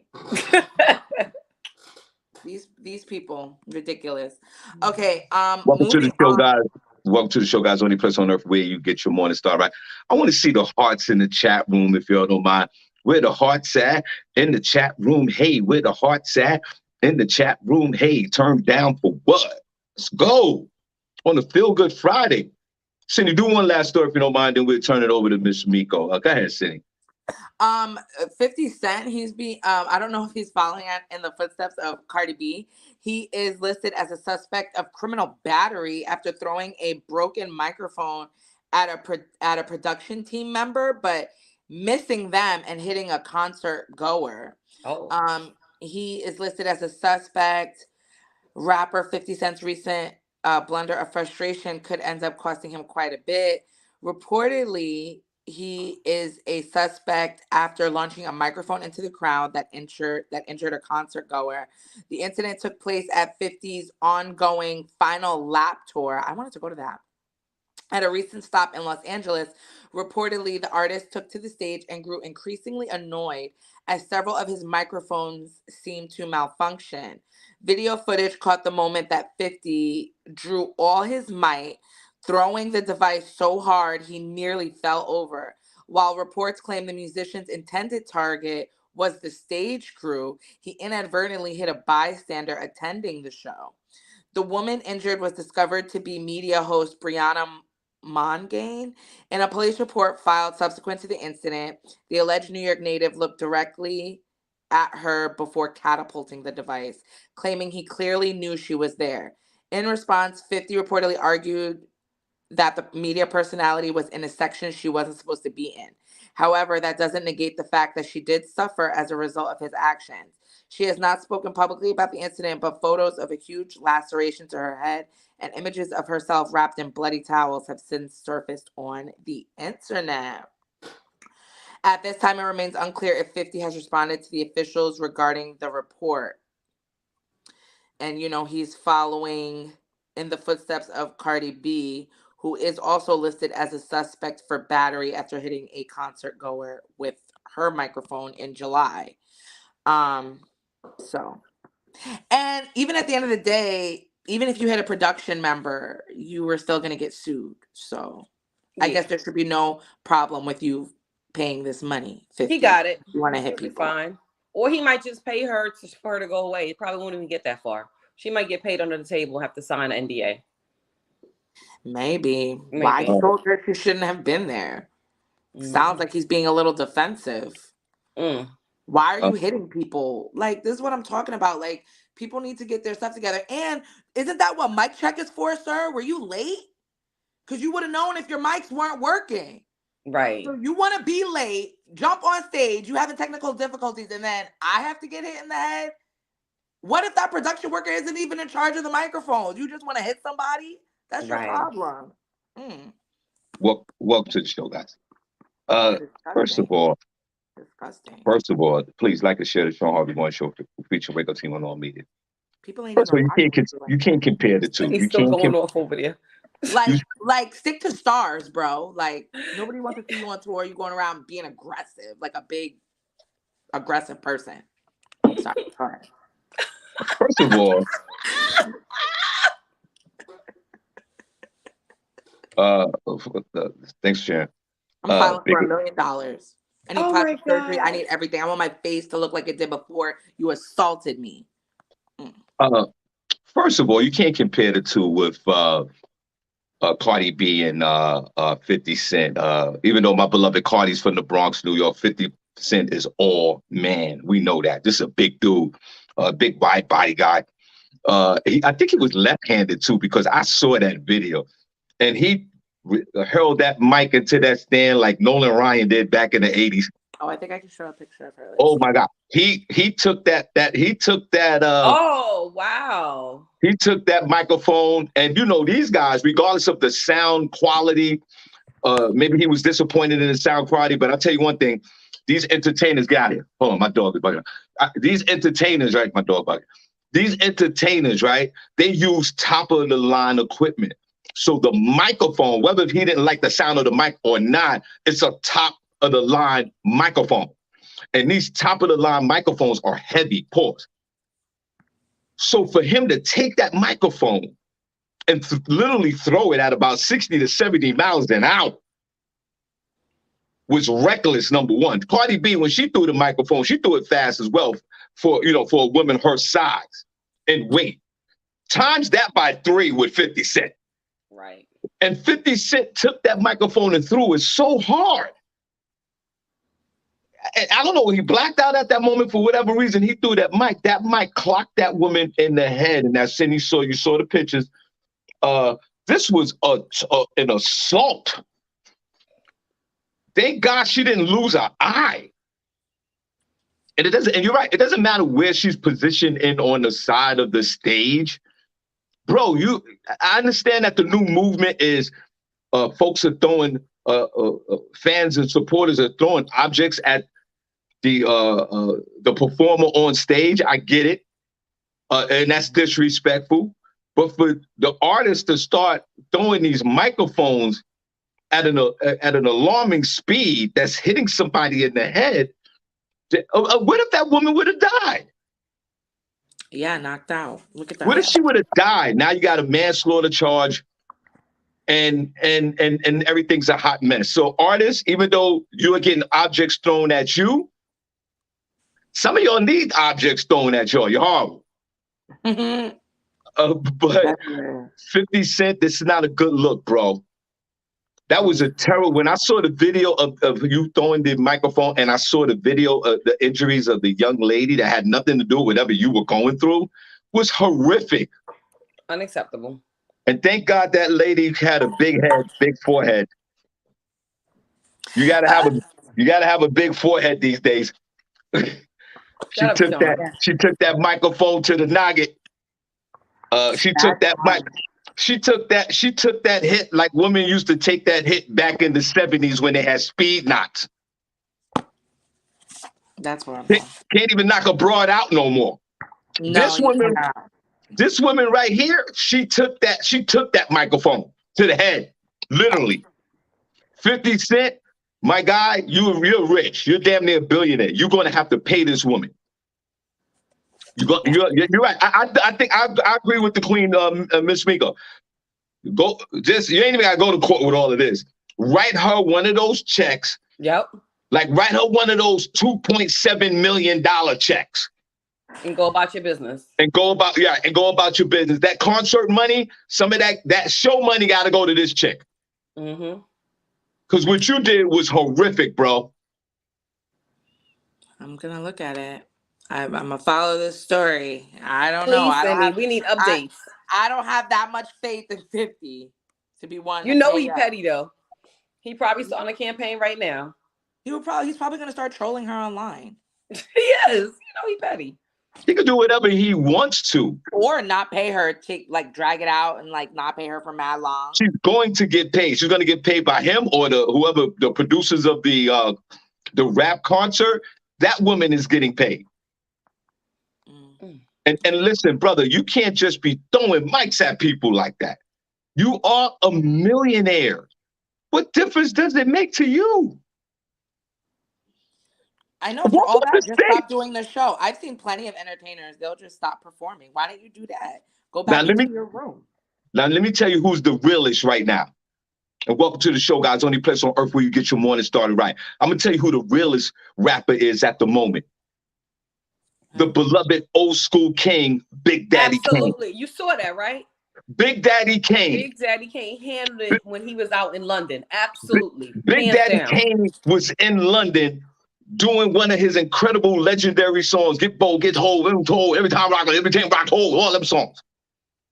These people, ridiculous. Okay. Welcome to the show, guys. Welcome to the show, guys. Only place on earth where you get your morning start right. I want to see the hearts in the chat room, if y'all don't mind. Where the hearts at in the chat room? Hey, where the hearts at in the chat room? Hey, turned down for what? Let's go on the Feel Good Friday. Cindy, do one last story if you don't mind, then we'll turn it over to Miss Miko. Go ahead, Cindy. Um, 50 Cent, I don't know if he's following in the footsteps of Cardi B. He is listed as a suspect of criminal battery after throwing a broken microphone at a production team member, but missing them and hitting a concert goer. Oh. He is listed as a suspect. Rapper 50 Cent's recent blunder of frustration could end up costing him quite a bit. Reportedly, he is a suspect after launching a microphone into the crowd that injured a concert goer. The incident took place at 50's ongoing final lap tour. I wanted to go to that. At a recent stop in Los Angeles, reportedly, the artist took to the stage and grew increasingly annoyed as several of his microphones seemed to malfunction. Video footage caught the moment that 50 drew all his might, throwing the device so hard he nearly fell over. While reports claim the musician's intended target was the stage crew, he inadvertently hit a bystander attending the show. The woman injured was discovered to be media host Brianna Mongain. In a police report filed subsequent to the incident, the alleged New York native looked directly at her before catapulting the device, claiming he clearly knew she was there. In response, 50 reportedly argued that the media personality was in a section she wasn't supposed to be in. However, that doesn't negate the fact that she did suffer as a result of his actions. She has not spoken publicly about the incident, but photos of a huge laceration to her head and images of herself wrapped in bloody towels have since surfaced on the internet. At this time, it remains unclear if 50 has responded to the officials regarding the report. And, he's following in the footsteps of Cardi B, who is also listed as a suspect for battery after hitting a concert goer with her microphone in July. And even at the end of the day, even if you hit a production member, you were still going to get sued. So I guess there should be no problem with you paying this money. 50. He got it. You want to hit people. Fine. Or he might just pay her for her to go away. He probably won't even get that far. She might get paid under the table and have to sign an NDA. Maybe. Why he told her she shouldn't have been there? Sounds like he's being a little defensive. Why are you hitting people? Like, this is what I'm talking about. Like, people need to get their stuff together. And isn't that what mic check is for, sir? Were you late? Because you would have known if your mics weren't working. Right. So you want to be late, jump on stage, you having technical difficulties, and then I have to get hit in the head? What if that production worker isn't even in charge of the microphone? You just want to hit somebody? That's your problem. Welcome to the show, guys. First of all, please like and share the Shawn Harvey Morning Show feature Wake Up Team on all media. People ain't you can't compare the two. He's still going off over there. Like stick to stars, bro. Like, nobody wants to see you on tour. You going around being aggressive, like a big aggressive person. Sorry. First of all, thanks, Sharon. I'm filing for $1 million. I need plastic surgery. I need everything. I want my face to look like it did before you assaulted me. First of all, you can't compare the two with Cardi B and 50 Cent. Even though my beloved Cardi's from the Bronx, New York, 50 Cent is all man. We know that. This is a big dude, a big wide body guy. I think he was left-handed too, because I saw that video, and he hurled that mic into that stand like Nolan Ryan did back in the 80s. Oh, I think I can show a picture of her. Oh my God. He took that oh wow. He took that microphone, and these guys, regardless of the sound quality, maybe he was disappointed in the sound quality, but I'll tell you one thing, these entertainers got it. Hold on, my dog is bugging. These entertainers, right? My dog bugging. These entertainers, right? They use top of the line equipment. So the microphone, whether he didn't like the sound of the mic or not, it's a top of the line microphone. And these top of the line microphones are heavy. Pause. So for him to take that microphone and literally throw it at about 60 to 70 miles an hour was reckless, number one. Cardi B, when she threw the microphone, she threw it fast as well for a woman her size and weight. Times that by 3 with 50 Cent. Right. And 50 Cent took that microphone and threw it so hard I don't know. He blacked out at that moment for whatever reason. He threw that mic. That mic clocked that woman in the head. And that Cindy saw. You saw the pictures. This was an assault. Thank God she didn't lose her eye. And it doesn't. And you're right. It doesn't matter where she's positioned in on the side of the stage, bro. I understand that the new movement is folks are throwing fans and supporters are throwing objects at the performer on stage. I get it, and that's disrespectful. But for the artist to start throwing these microphones at an alarming speed that's hitting somebody in the head, what if that woman would have died? Yeah, knocked out. Look at that. What if she would have died? Now you got a manslaughter charge, and everything's a hot mess. So artists, even though you are getting objects thrown at you, some of y'all need objects thrown at y'all. You're horrible. But 50 Cent, this is not a good look, bro. That was a terrible. When I saw the video of you throwing the microphone and I saw the video of the injuries of the young lady that had nothing to do with whatever you were going through, was horrific. Unacceptable. And thank God that lady had a big head, big forehead. You gotta have a big forehead these days. She took that microphone to the noggin. She took that hit like women used to take that hit back in the 70s when they had speed knots. That's what I'm saying. Can't even knock a broad out no more. No, this woman right here, she took that microphone to the head, literally. 50 Cent, my guy, you're rich. You're damn near a billionaire. You're going to have to pay this woman. You're right. I think I agree with the Queen, Miss Miko. You ain't even gotta go to court with all of this. Write her one of those checks. Yep. Like write her one of those $2.7 million checks. And go about your business. And go about your business. That concert money, some of that show money gotta go to this chick. Mm-hmm. Because what you did was horrific, bro. I'm gonna look at it. I'm gonna follow this story. I don't know. We need updates. I don't have that much faith in 50 to be one. You know he's petty though. He probably starting a campaign right now. He's probably gonna start trolling her online. He is. You know he's petty. He can do whatever he wants to. Or not pay her, drag it out and not pay her for mad long. She's going to get paid. She's gonna get paid by him or whoever the producers of the rap concert. That woman is getting paid. And listen, brother, you can't just be throwing mics at people like that. You are a millionaire. What difference does it make to you? I know for all that, just stop doing the show. I've seen plenty of entertainers, they'll just stop performing. Why don't you do that? Go back into your room. Now, let me tell you who's the realest right now. And welcome to the show, guys. Only place on earth where you get your morning started right. I'm going to tell you who the realest rapper is at the moment. The beloved old school king, Big Daddy Kane. Absolutely. You saw that, right? Big Daddy Kane. Big Daddy Kane handled it when he was out in London. Absolutely. Big Daddy Kane was in London doing one of his incredible legendary songs, Get Bold, Get Hold, Every Time Rock, Every Time Rock, Hold, all them songs.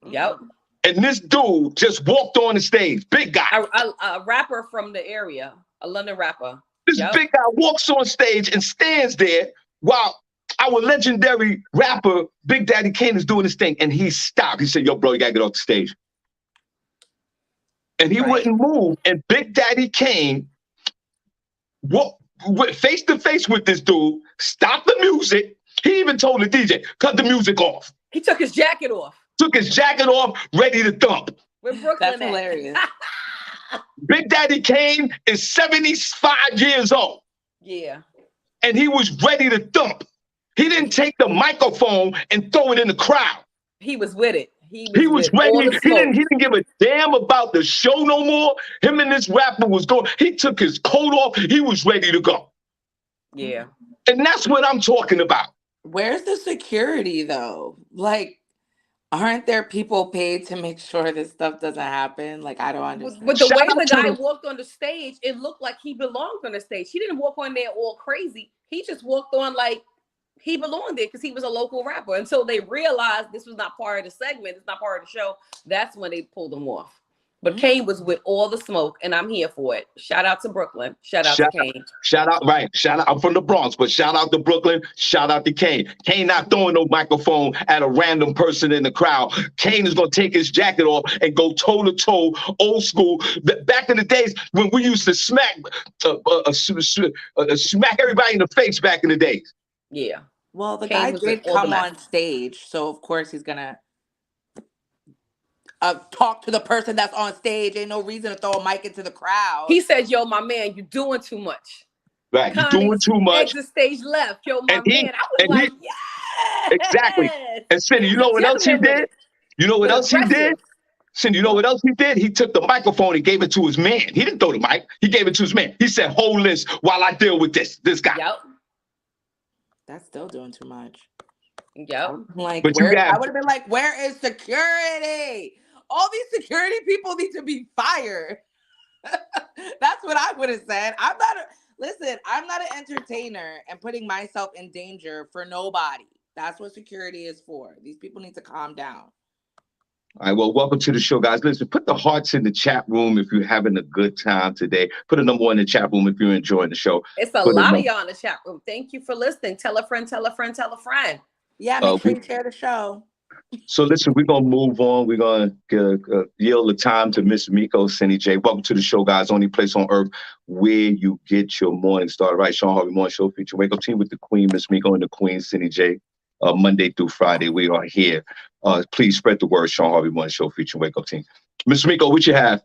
Yep. And this dude just walked on the stage, big guy. A rapper from the area, a London rapper. This big guy walks on stage and stands there while our legendary rapper, Big Daddy Kane, is doing his thing. And he stopped. He said, yo, bro, you got to get off the stage. And he wouldn't move. And Big Daddy Kane walked face to face with this dude, stopped the music. He even told the DJ, cut the music off. He took his jacket off. Ready to thump. We're Brooklyn. That's hilarious. Big Daddy Kane is 75 years old. Yeah. And he was ready to thump. He didn't take the microphone and throw it in the crowd. He was with it. He was ready. He didn't give a damn about the show no more. Him and this rapper was going. He took his coat off. He was ready to go. Yeah. And that's what I'm talking about. Where's the security though? Aren't there people paid to make sure this stuff doesn't happen? I don't understand. But the way the guy walked on the stage, it looked like he belonged on the stage. He didn't walk on there all crazy. he just walked on like he belonged there because he was a local rapper. Until they realized this was not part of the segment, it's not part of the show. That's when they pulled him off. But Kane was with all the smoke, and I'm here for it. Shout out to Brooklyn. Shout out to Kane. Shout out, right. Shout out. I'm from the Bronx, but shout out to Brooklyn. Shout out to Kane. Kane not throwing no microphone at a random person in the crowd. Kane is going to take his jacket off and go toe to toe, old school. Back in the days when we used to smack everybody in the face back in the days. Yeah. Well, the guy did come on stage, so of course he's going to talk to the person that's on stage. Ain't no reason to throw a mic into the crowd. He said, yo, my man, you doing too much. Right, you're doing too much. Exit stage left. Yo, my man. I was like, yes. Exactly. And Cindy, you know what else he did? You know what else he did? Cindy, you know what else he did? He took the microphone and gave it to his man. He didn't throw the mic. He gave it to his man. He said, hold this while I deal with this guy. Yep. That's still doing too much. Yep. Like, I would have been like, where is security? All these security people need to be fired. That's what I would have said. I'm not an entertainer and putting myself in danger for nobody. That's what security is for. These people need to calm down. All right, well, welcome to the show, guys. Listen, put the hearts in the chat room if you're having a good time today. Put a number 1 in the chat room if you're enjoying the show. It's a lot of y'all in the chat room. Thank you for listening. Tell a friend, tell a friend, tell a friend. Yeah, make sure you share the show. So listen, we're going to move on. We're going to yield the time to Miss Miko, SennyJ. Welcome to the show, guys. Only place on earth where you get your morning started. Right, Shawn Harvey Morning Show feature Wake Up Team with the Queen, Miss Miko, and the Queen, SennyJ. Monday through Friday, we are here. Please spread the word, Shawn Harvey Morning Show feature Wake Up Team. Miss Miko, what you have?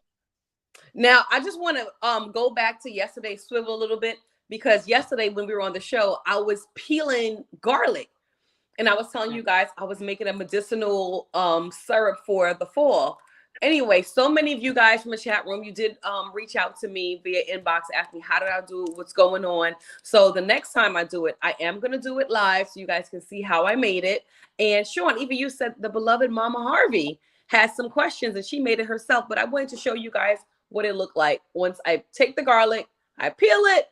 Now, I just want to go back to yesterday's swivel a little bit, because yesterday when we were on the show, I was peeling garlic. And I was telling you guys I was making a medicinal syrup for the fall. Anyway, so many of you guys from the chat room, you did reach out to me via inbox, ask me how did I do it, what's going on. So the next time I do it, I am going to do it live so you guys can see how I made it. And Shawn, even you said the beloved Mama Harvey has some questions and she made it herself. But I wanted to show you guys what it looked like. Once I take the garlic, I peel it,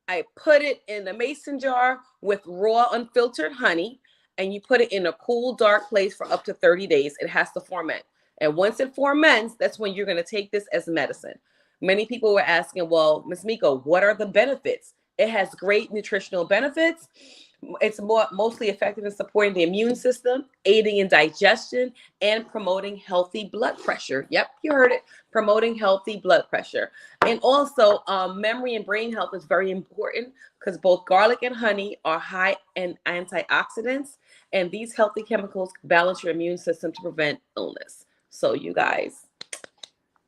I put it in a mason jar with raw unfiltered honey. And you put it in a cool, dark place for up to 30 days. It has to ferment. And once it ferments, that's when you're going to take this as medicine. Many people were asking, well, Ms. Miko, what are the benefits? It has great nutritional benefits. It's mostly effective in supporting the immune system, aiding in digestion, and promoting healthy blood pressure. Yep, you heard it. Promoting healthy blood pressure. And also, memory and brain health is very important because both garlic and honey are high in antioxidants. And these healthy chemicals balance your immune system to prevent illness. So you guys,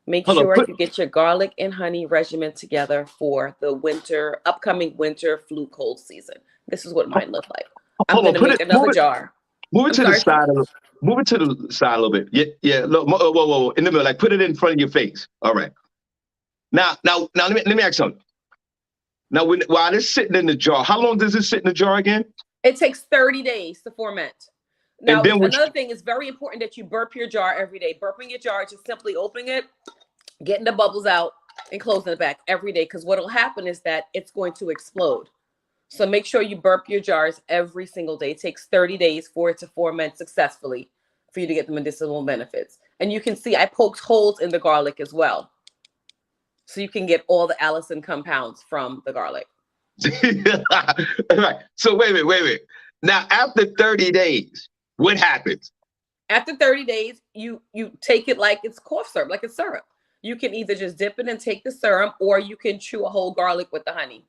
make sure you get your garlic and honey regimen together for the upcoming winter flu cold season. This is what mine looked like. I'm going to make another jar. Move it to the side a little bit. Yeah. Look, whoa. In the middle, like put it in front of your face. All right. Now, let me ask something. Now, while it's sitting in the jar, how long does it sit in the jar again? It takes 30 days to ferment. Now, another thing is very important that you burp your jar every day. Burping your jar is just simply opening it, getting the bubbles out, and closing it back every day. Because what will happen is that it's going to explode. So make sure you burp your jars every single day. It takes 30 days for it to ferment successfully for you to get the medicinal benefits. And you can see I poked holes in the garlic as well. So you can get all the allicin compounds from the garlic. Right. So wait a minute. Now, after 30 days, what happens? After 30 days, you take it like it's cough syrup, like it's syrup. You can either just dip it and take the serum, or you can chew a whole garlic with the honey.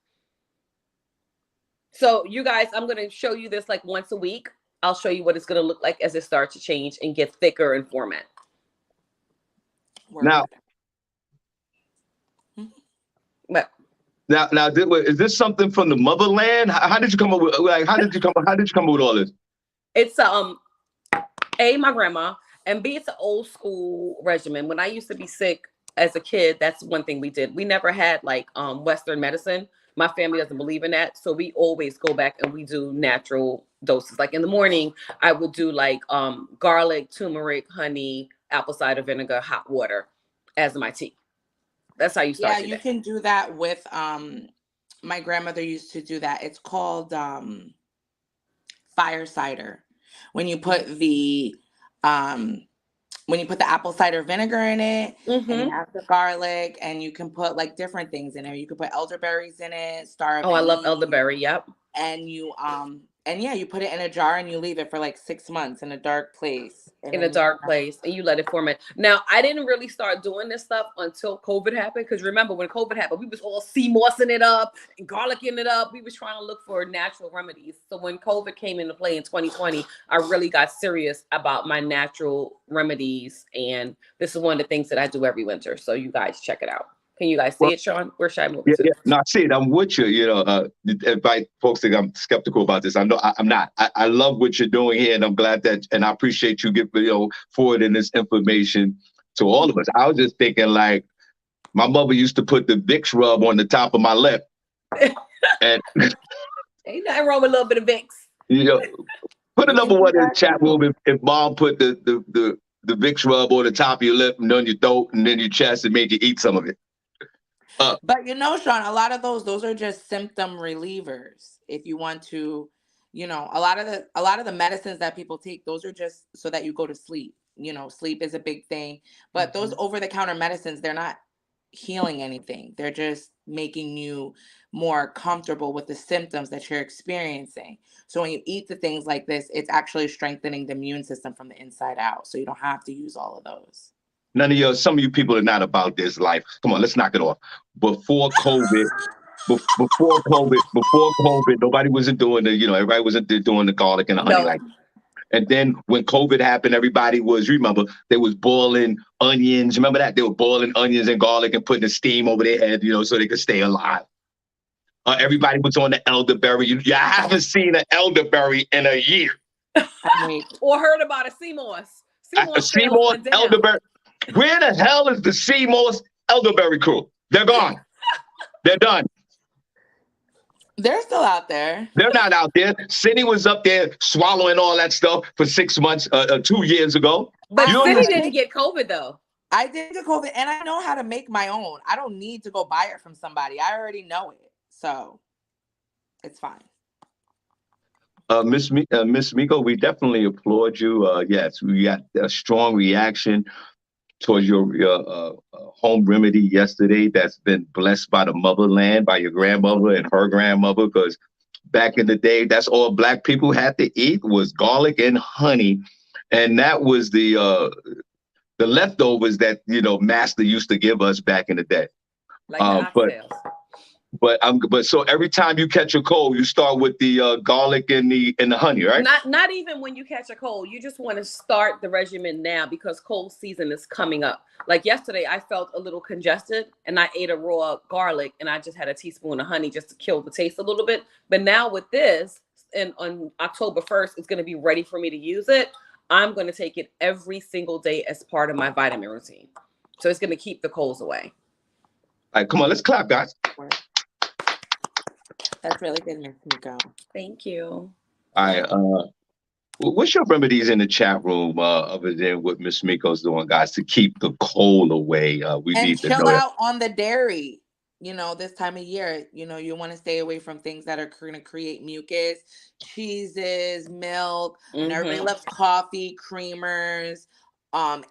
So you guys, I'm going to show you this like once a week. I'll show you what it's going to look like as it starts to change and get thicker and format. Now, Now, is this something from the motherland? How did you come up with how did you come up with all this? It's my grandma, and B, it's an old school regimen. When I used to be sick as a kid, that's one thing we did. We never had like Western medicine. My family doesn't believe in that, so we always go back and we do natural doses. Like in the morning, I would do like garlic, turmeric, honey, apple cider vinegar, hot water as my tea. That's how you start. Yeah, you can do that with My grandmother used to do that. It's called fire cider. When you put the um when you put the apple cider vinegar in it, and you have the garlic, and you can put like different things in there. You could put elderberries in it, star of Oh, I love anise, elderberry. Yep. and you put it in a jar and you leave it for like 6 months in a dark place. And In then a dark place, and you let it ferment. Now, I didn't really start doing this stuff until COVID happened. Because remember, when COVID happened, we was all sea mossing it up and garlicking it up. We was trying to look for natural remedies. So when COVID came into play in 2020, I really got serious about my natural remedies, and this is one of the things that I do every winter. So you guys check it out. Can you guys see it, Shawn? Where should I move to? Yeah. No, I see it. I'm with you. You know, if folks think I'm skeptical about this, I know I'm not. I love what you're doing here, and I'm glad that, and I appreciate you forwarding this information to all of us. I was just thinking, like, my mother used to put the Vicks rub on the top of my lip, and Ain't nothing wrong with a little bit of Vicks. Put a number one in the chat room if mom put the Vicks rub on the top of your lip and on your throat and then your chest and made you eat some of it. But Shawn, a lot of those are just symptom relievers. If you want to, a lot of the medicines that people take, those are just so that you go to sleep. Sleep is a big thing. But those over-the-counter medicines, they're not healing anything. They're just making you more comfortable with the symptoms that you're experiencing. So when you eat the things like this, it's actually strengthening the immune system from the inside out. So you don't have to use all of those. Some of you people are not about this life. Come on, let's knock it off. Before COVID, nobody wasn't doing everybody wasn't doing the garlic and the honey like. And then when COVID happened, everybody was, remember, they was boiling onions. Remember that? They were boiling onions and garlic and putting the steam over their head, so they could stay alive. Everybody was on the elderberry. You haven't seen an elderberry in a year. Or heard about a sea moss. Sea moss, elderberry. Where the hell is the sea moss elderberry crew? They're gone. They're done. They're still out there. They're not out there. Cindy was up there swallowing all that stuff for 6 months, 2 years ago. But Cindy didn't get COVID, though. I did get COVID, and I know how to make my own. I don't need to go buy it from somebody. I already know it. So it's fine. Miss Miko, we definitely applaud you. Yes, we got a strong reaction towards your home remedy yesterday that's been blessed by the motherland, by your grandmother and her grandmother, because back in the day, that's all Black people had to eat was garlic and honey. And that was the leftovers that, Master used to give us back in the day. Like oxtails. But so every time you catch a cold, you start with the garlic and the honey, right? Not even when you catch a cold. You just want to start the regimen now because cold season is coming up. Like yesterday, I felt a little congested and I ate a raw garlic and I just had a teaspoon of honey just to kill the taste a little bit. But now with this, and on October 1st, it's going to be ready for me to use it. I'm going to take it every single day as part of my vitamin routine. So it's going to keep the colds away. All right, come on, let's clap, guys. That's really good, Miss Miko. Thank you. All right. What's your remedies in the chat room other than what Miss Miko's doing, guys, to keep the cold away? We need to chill out on the dairy. This time of year, you want to stay away from things that are going to create mucus, cheeses, milk. And everybody loves coffee, creamers,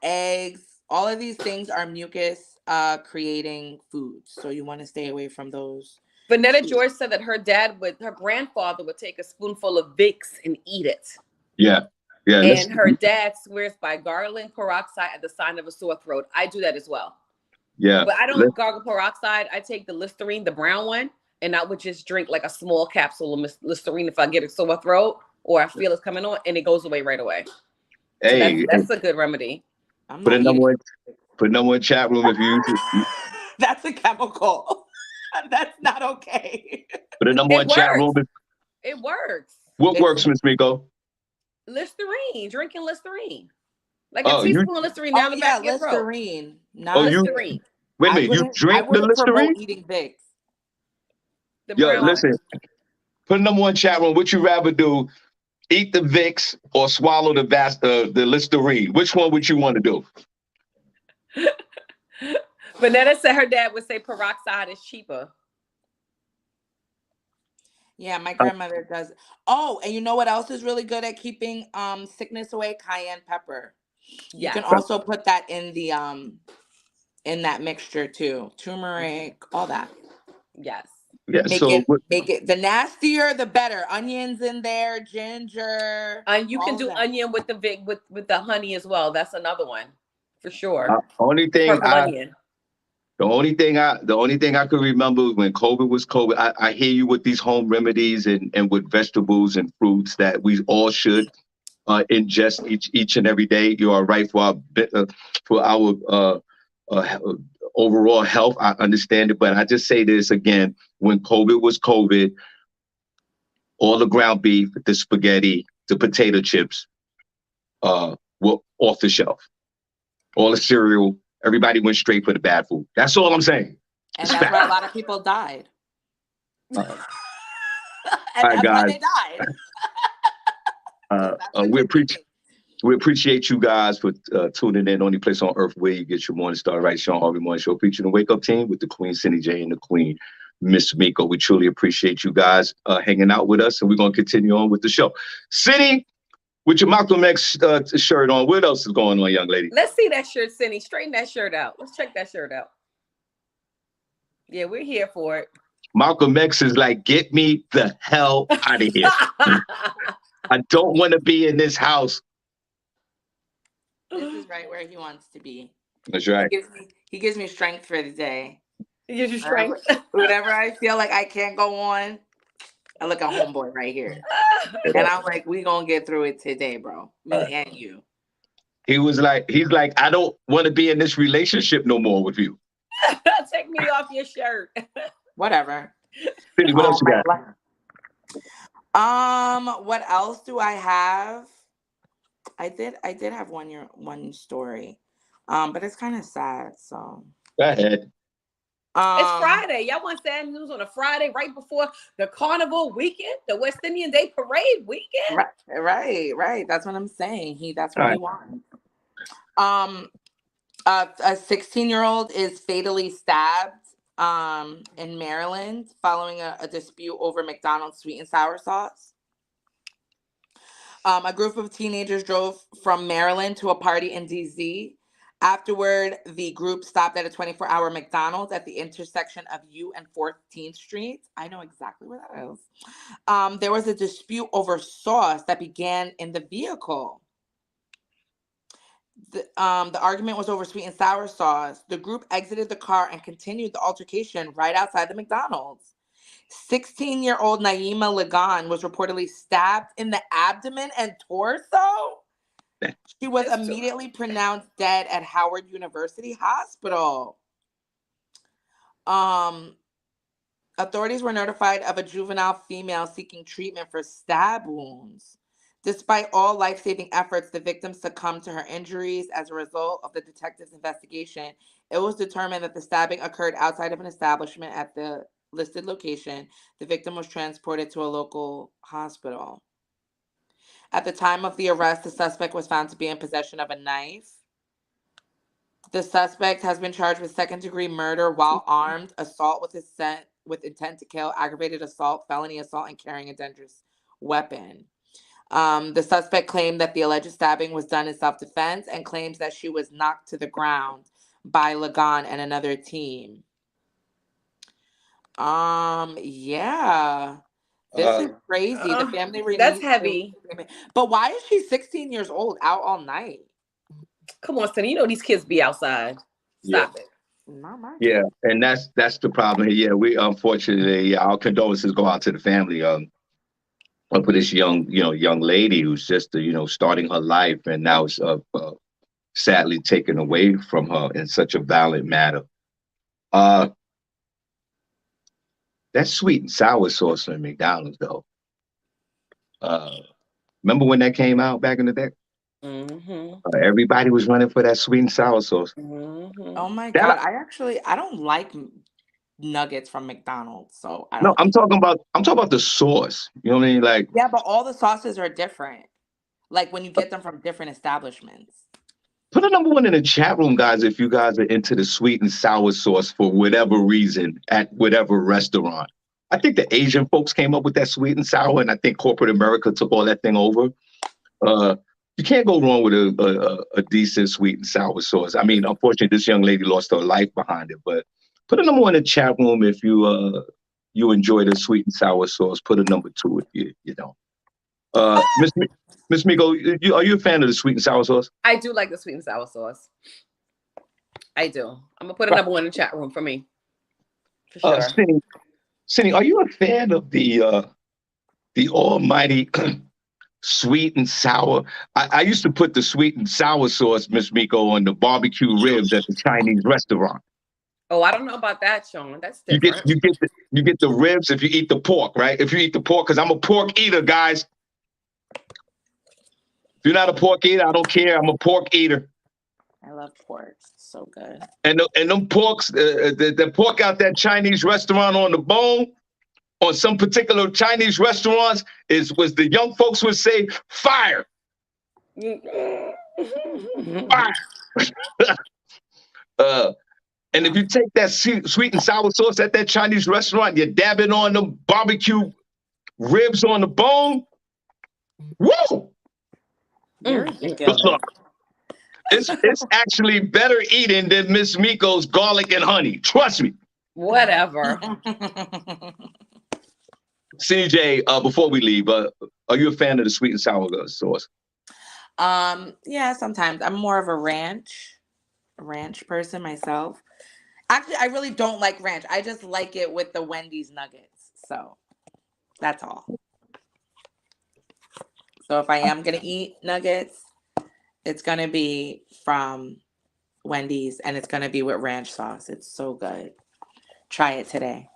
eggs. All of these things are mucus creating foods. So you want to stay away from those. Vanetta George said that her grandfather would take a spoonful of Vicks and eat it. Yeah. And her dad swears by gargling peroxide at the sign of a sore throat. I do that as well. Yeah. But I don't gargle peroxide. I take the Listerine, the brown one, and I would just drink like a small capsule of Listerine if I get a sore throat or I feel it's coming on, and it goes away right away. Hey, so that's a good remedy. Put a number one chat room if you use it. That's a chemical. That's not okay. But the number one chat room. It works. What works, Miss Miko? Listerine. Drinking Listerine. Like a teaspoon of Listerine down the back of your throat. Listerine. Not Listerine. Wait a minute. You drink the Listerine? Eating Vicks. Listen. Put the number one chat room. Would you rather do? Eat the Vicks or swallow the Listerine? Which one would you want to do? Vanetta said her dad would say peroxide is cheaper. Yeah, my grandmother does. Oh, and you know what else is really good at keeping sickness away? Cayenne pepper. You can Yes. also put that in the in that mixture too. Turmeric, all that. Yes. Yeah. Make So it the nastier the better. Onions in there, ginger, And you can all of do that. onion with the with the honey as well. That's another one for sure. only thing Purple onion. the only thing I could remember was when COVID was COVID. I hear you with these home remedies and with vegetables and fruits that we all should ingest each and every day. You are right for our uh, overall health. I understand it, but I just say this again: when COVID was COVID, all the ground beef, the spaghetti, the potato chips were off the shelf. All the cereal, everybody went straight for the bad food. That's all I'm saying. And It's that's fact. why a lot of people died. All And right, that's why guys. they died. 'Cause that's what We they're appreciate. thinking. We appreciate you guys for tuning in. Only place on earth where you get your morning start right. Shawn Harvey Morning Show featuring the Wake Up Team with the Queen SennyJ and the Queen Miss Miko. We truly appreciate you guys hanging out with us, and we're gonna continue on with the show. Cindy, with your Malcolm X shirt on, what else is going on, young lady? Let's see that shirt, Cindy. Straighten that shirt out. Let's check that shirt out. Yeah, we're here for it. Malcolm X is like, get me the hell out of here. I don't want to be in this house. This is right where he wants to be. That's right. He gives me strength for the day. Use your strength. Whenever I feel like I can't go on, I look at homeboy right here. And I'm like, we gonna get through it today, bro. Me and you. He's like, I don't want to be in this relationship no more with you. Take me off your shirt. Whatever. Cindy, what else you got? What else do I have? I did have one story. But it's kind of sad, so Go ahead. It's Friday. Y'all want sad news on a Friday right before the carnival weekend, the West Indian Day Parade weekend? Right. That's what I'm saying. That's what he wants. A 16-year-old is fatally stabbed in Maryland following a dispute over McDonald's sweet and sour sauce. A group of teenagers drove from Maryland to a party in DC. Afterward, the group stopped at a 24-hour McDonald's at the intersection of U and 14th Street. I know exactly where that is. There was a dispute over sauce that began in the vehicle. The argument was over sweet and sour sauce. The group exited the car and continued the altercation right outside the McDonald's. 16-year-old Naima Lagan was reportedly stabbed in the abdomen and torso. She was immediately pronounced dead at Howard University Hospital. Authorities were notified of a juvenile female seeking treatment for stab wounds. Despite all life-saving efforts, the victim succumbed to her injuries. As a result of the detective's investigation, it was determined that the stabbing occurred outside of an establishment at the listed location. The victim was transported to a local hospital. At the time of the arrest, the suspect was found to be in possession of a knife. The suspect has been charged with second-degree murder while armed, assault with intent to kill, aggravated assault, felony assault, and carrying a dangerous weapon. The suspect claimed that the alleged stabbing was done in self-defense and claims that she was knocked to the ground by Lagan and another team. Yeah. This is crazy. The family reunion. That's heavy. But why is she 16 years old out all night? Come on, Sonny. You know these kids be outside. Stop it. Not my Yeah, and that's the problem. Yeah, we unfortunately, our condolences go out to the family for this young lady who's just starting her life, and now it's sadly taken away from her in such a violent manner. That sweet and sour sauce from McDonald's, though. Remember when that came out back in the day? Mm-hmm. Everybody was running for that sweet and sour sauce. Mm-hmm. Oh my God! I don't like nuggets from McDonald's, so I don't. No, I'm talking about the sauce. You know what I mean? Like, yeah, but all the sauces are different. Like when you get them from different establishments. Put a number one in the chat room, guys, if you guys are into the sweet and sour sauce for whatever reason at whatever restaurant. I think the Asian folks came up with that sweet and sour, and I think corporate America took all that thing over. You can't go wrong with a decent sweet and sour sauce. I mean, unfortunately, this young lady lost her life behind it, but put a number one in the chat room if you enjoy the sweet and sour sauce. Put a number 2 if you don't. Miss Miko, are you a fan of the sweet and sour sauce? I do like the sweet and sour sauce. I do. I'm gonna put a number 1 in the chat room for me. For sure. Cindy, are you a fan of the almighty sweet and sour? I used to put the sweet and sour sauce, Miss Miko, on the barbecue ribs at the Chinese restaurant. Oh, I don't know about that, Shawn. That's different. You get the ribs if you eat the pork, right? If you eat the pork, because I'm a pork eater, guys. If you're not a pork eater, I don't care. I'm a pork eater. I love pork. So good. And them porks, the pork out that Chinese restaurant on the bone, on some particular Chinese restaurants, was the young folks would say, fire. Fire. And if you take that sweet and sour sauce at that Chinese restaurant, you dab it on them barbecue ribs on the bone. Woo! Look, it's actually better eating than Miss Miko's garlic and honey. Trust me. Whatever. SennyJ, before we leave, are you a fan of the sweet and sour sauce? Yeah, sometimes. I'm more of a ranch person myself. Actually, I really don't like ranch. I just like it with the Wendy's nuggets. So that's all. So if I am going to eat nuggets, it's going to be from Wendy's and it's going to be with ranch sauce. It's so good. Try it today.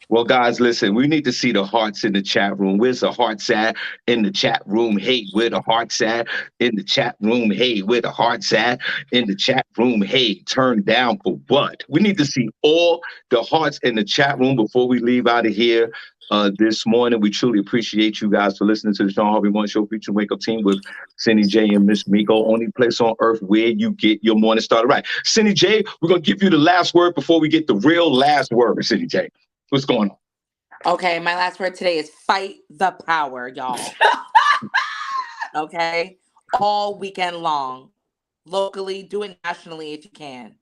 Well, guys, listen, we need to see the hearts in the chat room. Where's the hearts at in the chat room? Hey, where the hearts at in the chat room? Hey, where the hearts at in the chat room? Hey, turn down for what? We need to see all the hearts in the chat room before we leave out of here this morning. We truly appreciate you guys for listening to the Shawn Harvey Morning Show featuring Wake Up Team with SennyJ and Miss Miko. Only place on earth where you get your morning started right. SennyJ, we're going to give you the last word before we get the real last word, SennyJ. What's going on? Okay, my last word today is fight the power, y'all. Okay? All weekend long. Locally, do it nationally if you can.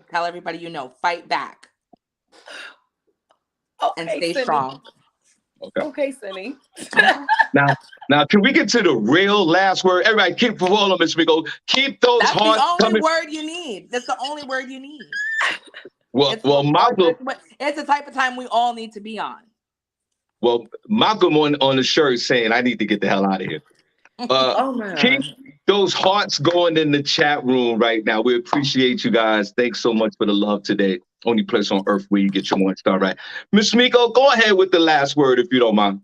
Tell everybody you know. Fight back. Okay, and stay Cindy. strong. Okay, Cindy. Now, can we get to the real last word? Everybody, keep rolling, Miss Miko. Keep those hearts coming. That's the only word you need. That's the only word you need. Malcolm. It's the type of time we all need to be on. Well, Malcolm on the shirt saying, I need to get the hell out of here. Oh, man. Keep those hearts going in the chat room right now. We appreciate you guys. Thanks so much for the love today. Only place on earth where you get your morning start right. Miss Miko, go ahead with the last word if you don't mind.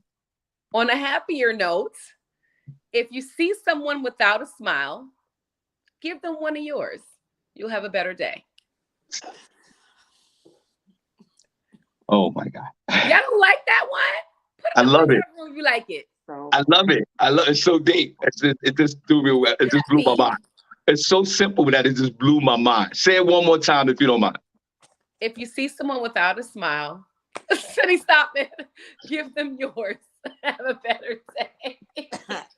On a happier note, if you see someone without a smile, give them one of yours. You'll have a better day. Oh my God. Y'all don't like that one? I love it. If you like it. I love it. It's so deep. It just blew my mind. It's so simple that it just blew my mind. Say it one more time if you don't mind. If you see someone without a smile, Cindy, stop it. Give them yours. Have a better day.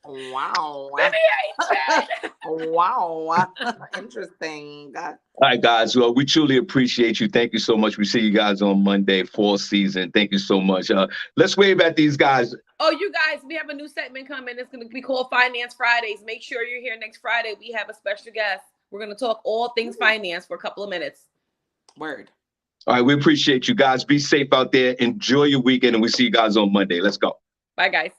Wow. Cindy, wow. Interesting. All right, guys. Well, we truly appreciate you. Thank you so much. We see you guys on Monday, fall season. Thank you so much. Let's wave at these guys. Oh, you guys, we have a new segment coming. It's going to be called Finance Fridays. Make sure you're here next Friday. We have a special guest. We're going to talk all things finance for a couple of minutes. Word. All right, we appreciate you guys. Be safe out there. Enjoy your weekend, and we'll see you guys on Monday. Let's go. Bye, guys.